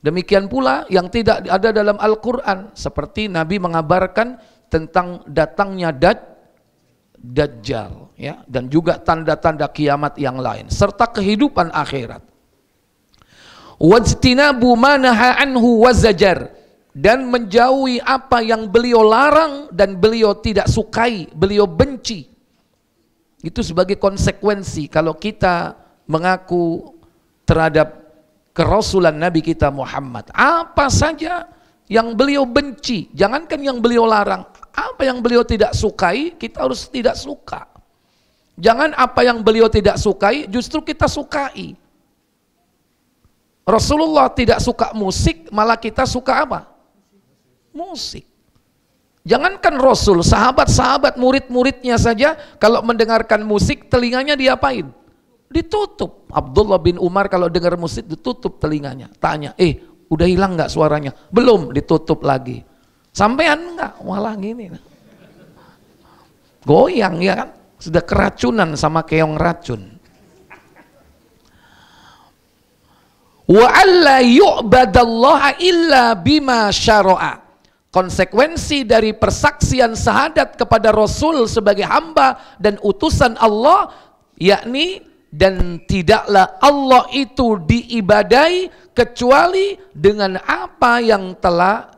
Demikian pula yang tidak ada dalam Al-Quran, seperti Nabi mengabarkan tentang datangnya Dajjal, ya, dan juga tanda-tanda kiamat yang lain, serta kehidupan akhirat. Wajtinabu ma naha anhu wazajar, dan menjauhi apa yang beliau larang dan beliau tidak sukai, beliau benci. Itu sebagai konsekuensi kalau kita mengaku terhadap kerasulan Nabi kita Muhammad. Apa saja yang beliau benci, jangankan yang beliau larang, apa yang beliau tidak sukai, kita harus tidak suka. Jangan apa yang beliau tidak sukai, justru kita sukai. Rasulullah tidak suka musik, malah kita suka apa? Musik. Jangankan Rasul, sahabat-sahabat, murid-muridnya saja kalau mendengarkan musik telinganya diapain? Ditutup. Abdullah bin Umar kalau dengar musik ditutup telinganya. Tanya, udah hilang nggak suaranya? Belum, ditutup lagi. Sampean enggak? Malah gini. Goyang ya kan? Sudah keracunan sama keong racun. Wa alla yu'badallaha illa bima syara'a. Konsekuensi dari persaksian syahadat kepada Rasul sebagai hamba dan utusan Allah, yakni dan tidaklah Allah itu diibadai kecuali dengan apa yang telah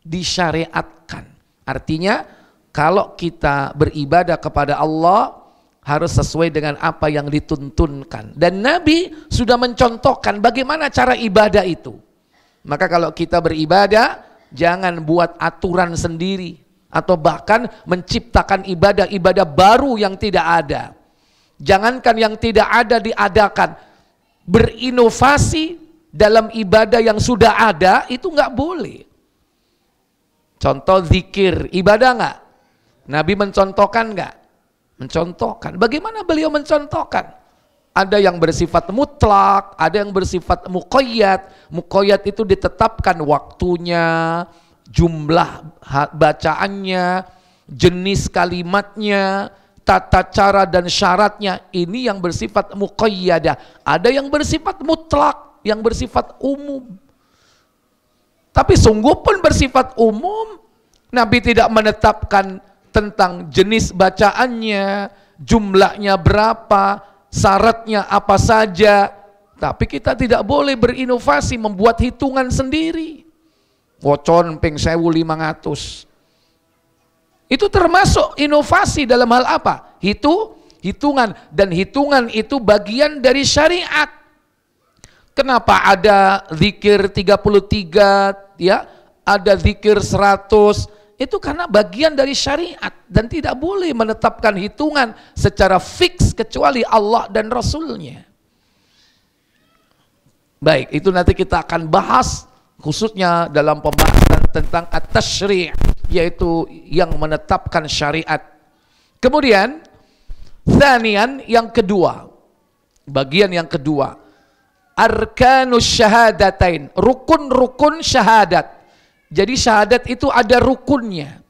disyariatkan. Artinya kalau kita beribadah kepada Allah harus sesuai dengan apa yang dituntunkan, dan Nabi sudah mencontohkan bagaimana cara ibadah itu. Maka kalau kita beribadah, jangan buat aturan sendiri atau bahkan menciptakan ibadah-ibadah baru yang tidak ada. Jangankan yang tidak ada diadakan, berinovasi dalam ibadah yang sudah ada itu nggak boleh. Contoh zikir, ibadah nggak? Nabi mencontohkan nggak? Mencontohkan. Bagaimana beliau mencontohkan? Ada yang bersifat mutlak, ada yang bersifat muqayyad. Muqayyad itu ditetapkan waktunya, jumlah bacaannya, jenis kalimatnya, tata cara dan syaratnya. Ini yang bersifat muqayyadah. Ada yang bersifat mutlak, yang bersifat umum. Tapi sungguh pun bersifat umum, Nabi tidak menetapkan tentang jenis bacaannya, jumlahnya berapa, syaratnya apa saja. Tapi kita tidak boleh berinovasi, membuat hitungan sendiri. Wocon ping 1500. Itu termasuk inovasi dalam hal apa? Hitungan, dan hitungan itu bagian dari syariat. Kenapa ada zikir 33 ya? ada zikir 100, itu karena bagian dari syariat dan tidak boleh menetapkan hitungan secara fix kecuali Allah dan Rasulnya. Baik, itu nanti kita akan bahas khususnya dalam pembahasan tentang at-tasyri', yaitu yang menetapkan syariat. Kemudian tsanian, yang kedua, bagian yang kedua, arkanus syahadatain, rukun-rukun syahadat. Jadi syahadat itu ada rukunnya.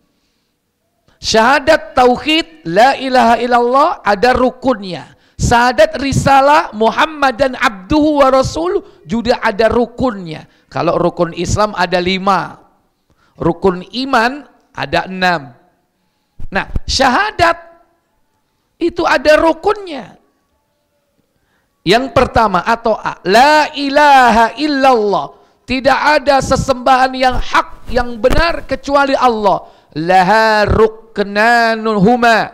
Syahadat tauhid la ilaha illallah ada rukunnya. Syahadat risalah Muhammadan abduhu wa rasul juga ada rukunnya. Kalau rukun Islam ada 5, rukun iman ada 6. Nah, syahadat itu ada rukunnya. Yang pertama atau A, la ilaha illallah, tidak ada sesembahan yang hak, yang benar kecuali Allah. Laha ruknanun huma,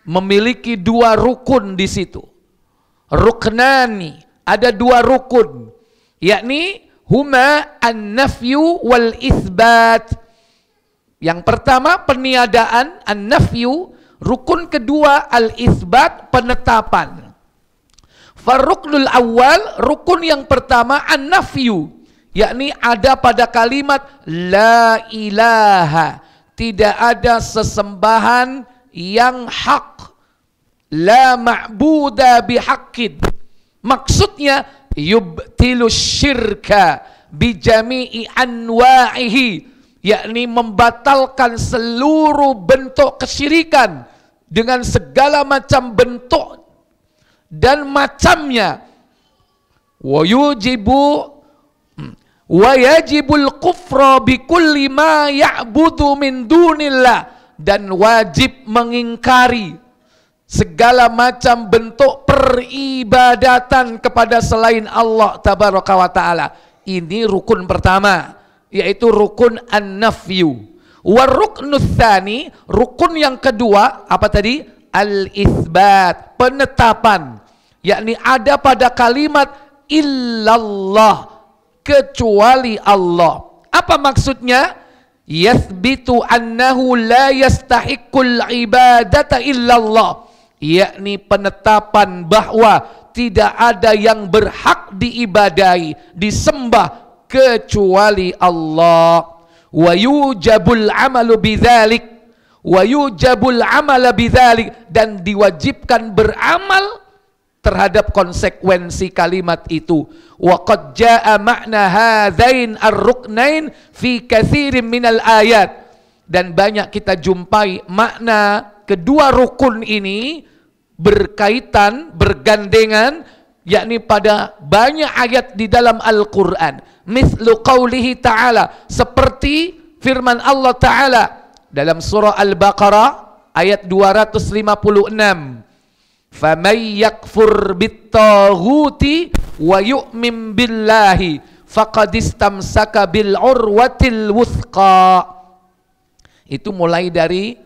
memiliki 2 rukun di situ. Ruknani, ada 2 rukun, yakni huma an-nafyu wal itsbat. Yang pertama peniadaan, an-nafyu, rukun kedua al-itsbat, penetapan. Faruknul awal, rukun yang pertama an-nafyu, yakni ada pada kalimat la ilaha, tidak ada sesembahan yang hak, la ma'buda bihaqqin. Maksudnya yubtilu syirka bijami'i anwa'ihi, yakni membatalkan seluruh bentuk kesyirikan dengan segala macam bentuk dan macamnya. Wa yajibul kufra bikulli ma ya'budu min dunillah, dan wajib mengingkari segala macam bentuk peribadatan kepada selain Allah tabaraka wa ta'ala. Ini rukun pertama, yaitu rukun an-nafyu. Wa ruknus tsani, rukun yang kedua apa tadi? Al-itsbat, penetapan, yakni ada pada kalimat illallah, kecuali Allah. Apa maksudnya? Yathbitu annahu la yastahiqqul ibadata illallah, yakni penetapan bahwa tidak ada yang berhak diibadahi, disembah kecuali Allah. Wa yujabul amalu bidzalik, wa yujabul amala bidzalik, dan diwajibkan beramal terhadap konsekuensi kalimat itu. Wa qad jaa ma'na hadzain ar-ruknain fi katsirin minal ayat, dan banyak kita jumpai makna kedua rukun ini berkaitan, bergandengan, yakni pada banyak ayat di dalam Al-Qur'an. Mithlu qaulihi ta'ala, seperti firman Allah Ta'ala dalam surah Al-Baqarah ayat 256. فَمَنْ يَكْفُرْ بِالطَّاغُوتِ وَيُؤْمِنْ بِاللَّهِ فَقَدِ اسْتَمْسَكَ بِالْعُرْوَةِ الْوُثْقَى. Itu mulai dari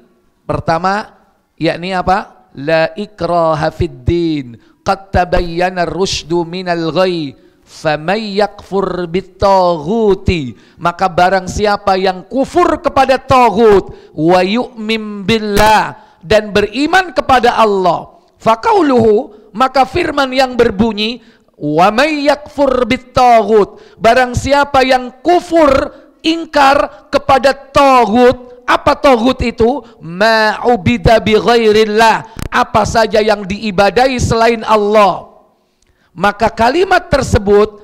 pertama, yakni apa? La ikraha fid din, qad tabayyana ar-rusydu minal ghayy, faman yakfur bit-taghuti, maka barang siapa yang kufur kepada taghut, wa yu'min billah, dan beriman kepada Allah. Faqauluhu, maka firman yang berbunyi wa may yakfur bit-taghut, barang siapa yang kufur, ingkar kepada taghut. Apa taghut itu? Ma'ubida bi ghairillah, apa saja yang diibadahi selain Allah. Maka kalimat tersebut,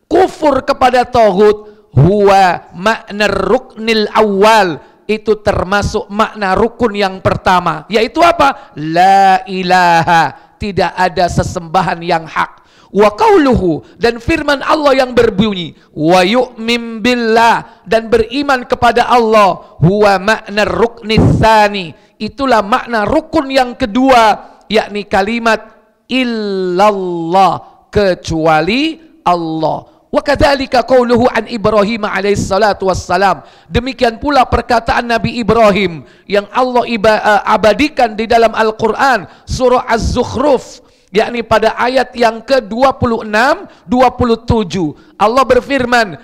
kufur kepada taghut, huwa makna ruknil awal, itu termasuk makna rukun yang pertama, yaitu apa? La ilaha, tidak ada sesembahan yang hak. Wa qauluhu, dan firman Allah yang berbunyi wa yu'min billah, dan beriman kepada Allah, huwa makna ruknis tsani, itulah makna rukun yang kedua, yakni kalimat illallah, kecuali Allah. Wa kadzalika qauluhu an Ibrahim alaihi salatu wassalam, demikian pula perkataan Nabi Ibrahim yang Allah abadikan di dalam Al-Qur'an surah Az-Zukhruf, yakni pada ayat yang ke-26 27. Allah berfirman,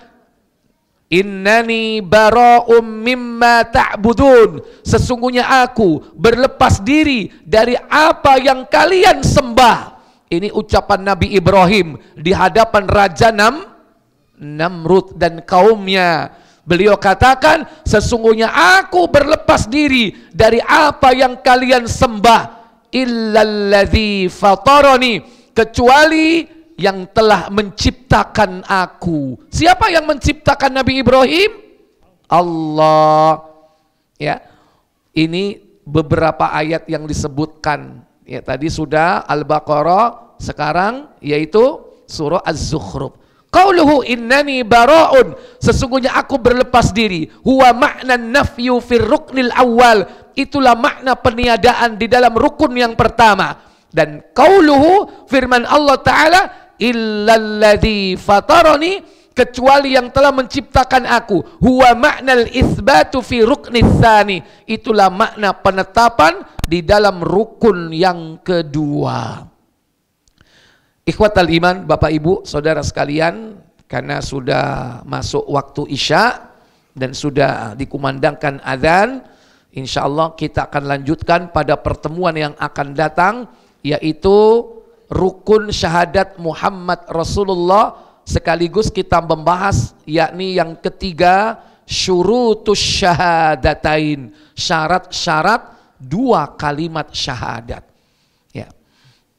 Innani bara'um mimma ta'budun. Sesungguhnya aku berlepas diri dari apa yang kalian sembah. Ini ucapan Nabi Ibrahim di hadapan Raja Namrud dan kaumnya. Beliau katakan, sesungguhnya aku berlepas diri dari apa yang kalian sembah. Illalladzi fatarani, kecuali yang telah menciptakan aku. Siapa yang menciptakan Nabi Ibrahim? Allah. Ya, ini beberapa ayat yang disebutkan. Ya, tadi sudah Al-Baqarah, sekarang yaitu surah Az-Zukhruf. Qauluhu innani bara'un, sesungguhnya aku berlepas diri. Huwa makna nafyu fir ruknil awal, itulah makna peniadaan di dalam rukun yang pertama. Dan qauluhu, firman Allah Ta'ala, illalladzi fatarani, kecuali yang telah menciptakan aku. Huwa maknal itsbatu fi ruknis tsani, itulah makna penetapan di dalam rukun yang kedua. Ikhwatal iman, Bapak Ibu, Saudara sekalian, karena sudah masuk waktu Isya dan sudah dikumandangkan azan, insya Allah kita akan lanjutkan pada pertemuan yang akan datang, yaitu rukun syahadat Muhammad Rasulullah, sekaligus kita membahas yakni yang ketiga, syurutus syahadatain, syarat-syarat dua kalimat syahadat. Ya,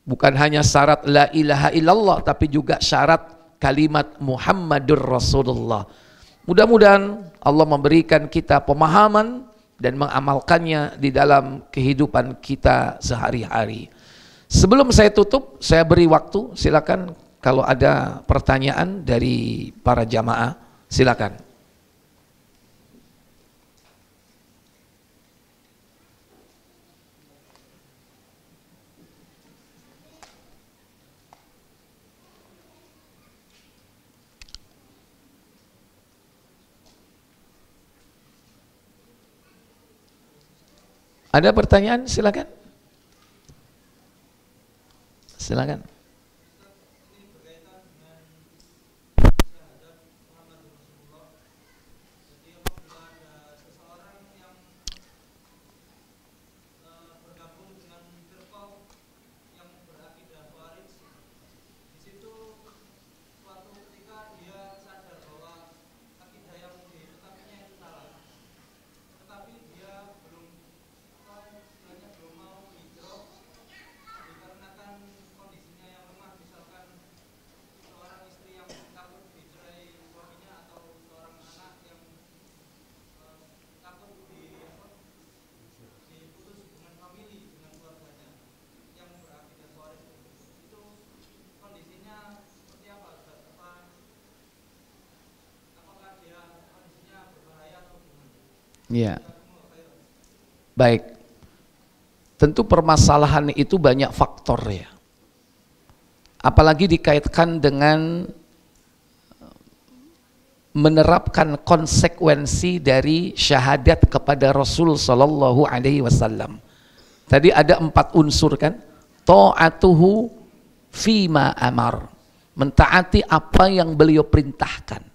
bukan hanya syarat la ilaha illallah, tapi juga syarat kalimat Muhammadur Rasulullah. Mudah-mudahan Allah memberikan kita pemahaman dan mengamalkannya di dalam kehidupan kita sehari-hari. Sebelum saya tutup, saya beri waktu, silakan kalau ada pertanyaan dari para jamaah, silakan. Ada pertanyaan? Silakan. Silakan. Ya, baik. Tentu permasalahan itu banyak faktor ya. Apalagi dikaitkan dengan menerapkan konsekuensi dari syahadat kepada Rasul Sallallahu Alaihi Wasallam. Tadi ada 4 unsur kan? Ta'atuhu fima amar, mentaati apa yang beliau perintahkan.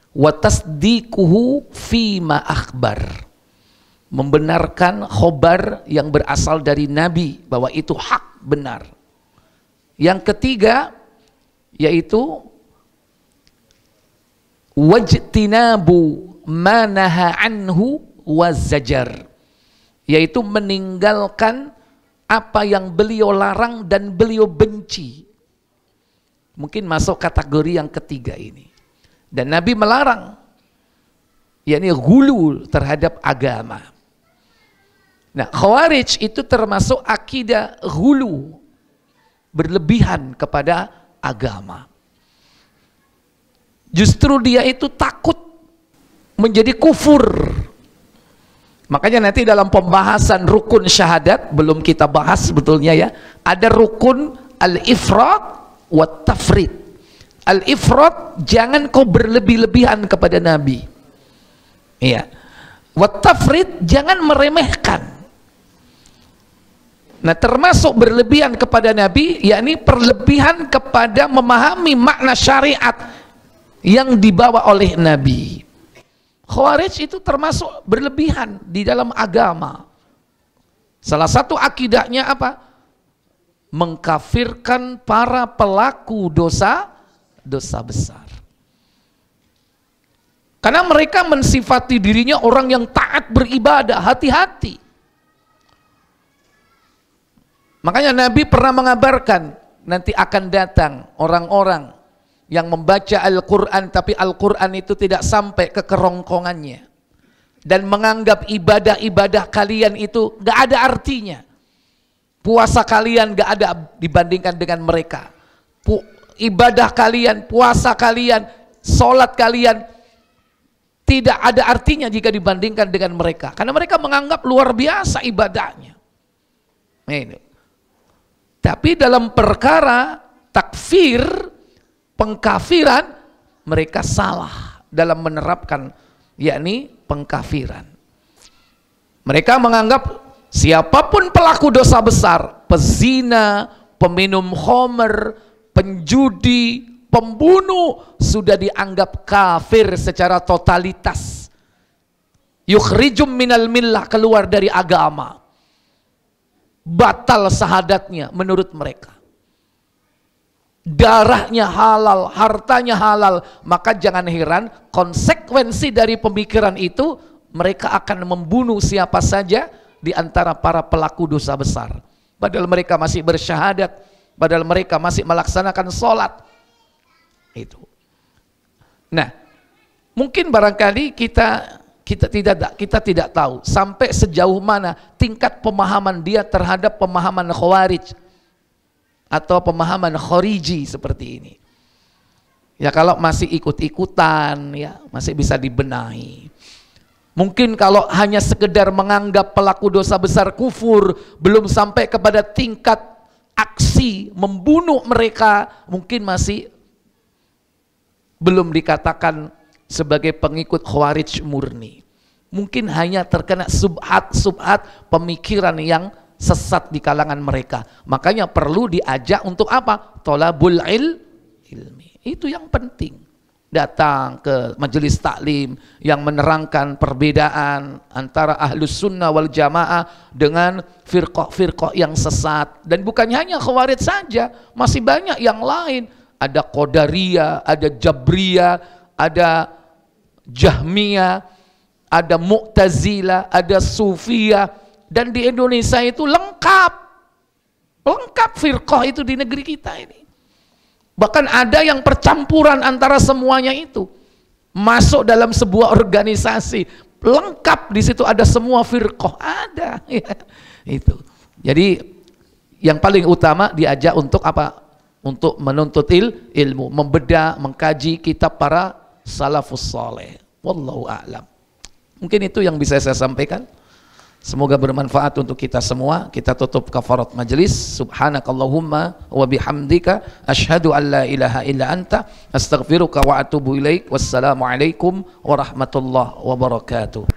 Wa tasdiquhu fima akhbar, membenarkan khobar yang berasal dari Nabi bahwa itu hak benar. Yang ketiga yaitu wajtinabu manaha anhu wazajar, yaitu meninggalkan apa yang beliau larang dan beliau benci. Mungkin masuk kategori yang ketiga ini. Dan Nabi melarang, yakni ghulu terhadap agama. Nah, Khawarij itu termasuk akidah ghulu, berlebihan kepada agama. Justru dia itu takut menjadi kufur. Makanya nanti dalam pembahasan rukun syahadat, belum kita bahas sebetulnya ya, ada rukun al-ifrat wa tafrid. Al-ifrat, jangan kau berlebih-lebihan kepada Nabi. Iya. Wa tafrid, jangan meremehkan. Nah, termasuk berlebihan kepada Nabi, yakni perlebihan kepada memahami makna syariat yang dibawa oleh Nabi. Khawarij itu termasuk berlebihan di dalam agama. Salah satu akidahnya apa? Mengkafirkan para pelaku dosa besar. Karena mereka mensifati dirinya orang yang taat beribadah, hati-hati. Makanya Nabi pernah mengabarkan nanti akan datang orang-orang yang membaca Al-Quran tapi Al-Quran itu tidak sampai ke kerongkongannya dan menganggap ibadah-ibadah kalian itu gak ada artinya. Puasa kalian gak ada dibandingkan dengan mereka. Ibadah kalian, puasa kalian, sholat kalian tidak ada artinya jika dibandingkan dengan mereka. Karena mereka menganggap luar biasa ibadahnya. Ini. Tapi dalam perkara takfir, pengkafiran, mereka salah dalam menerapkan, yakni pengkafiran. Mereka menganggap siapapun pelaku dosa besar, pezina, peminum khamr, penjudi, pembunuh, sudah dianggap kafir secara totalitas. Yukhrijum minal millah, keluar dari agama. Batal syahadatnya menurut mereka. Darahnya halal, hartanya halal. Maka jangan heran konsekuensi dari pemikiran itu, mereka akan membunuh siapa saja di antara para pelaku dosa besar. Padahal mereka masih bersyahadat, padahal mereka masih melaksanakan sholat. Itu. Nah, mungkin barangkali kita tidak tahu sampai sejauh mana tingkat pemahaman dia terhadap pemahaman Khawarij atau pemahaman Khariji seperti ini. Ya kalau masih ikut-ikutan ya masih bisa dibenahi. Mungkin kalau hanya sekedar menganggap pelaku dosa besar kufur, belum sampai kepada tingkat aksi membunuh mereka, mungkin masih belum dikatakan sebagai pengikut Khawarij murni. Mungkin hanya terkena subhat pemikiran yang sesat di kalangan mereka. Makanya perlu diajak untuk apa? Thalabul ilmi. Itu yang penting. Datang ke majelis taklim yang menerangkan perbedaan antara ahlus sunnah wal jamaah dengan firqah-firqah yang sesat. Dan bukan hanya Khawarij saja, masih banyak yang lain. Ada Qadariyah, ada Jabriyah, ada Jahmiyah, ada Mu'tazilah, ada Sufiyah, dan di Indonesia itu lengkap firqah itu di negeri kita ini. Bahkan ada yang percampuran antara semuanya itu masuk dalam sebuah organisasi lengkap, di situ ada semua firqah ada. Itu. Jadi yang paling utama diajak untuk apa? Untuk menuntut ilmu, membedah, mengkaji kitab para salafus saleh. Wallahu a'lam. Mungkin itu yang bisa saya sampaikan. Semoga bermanfaat untuk kita semua. Kita tutup kafarat majelis. Subhanakallahumma wa bihamdika asyhadu an la ilaha illa anta astaghfiruka wa atubu ilaik. Wassalamualaikum warahmatullahi wabarakatuh.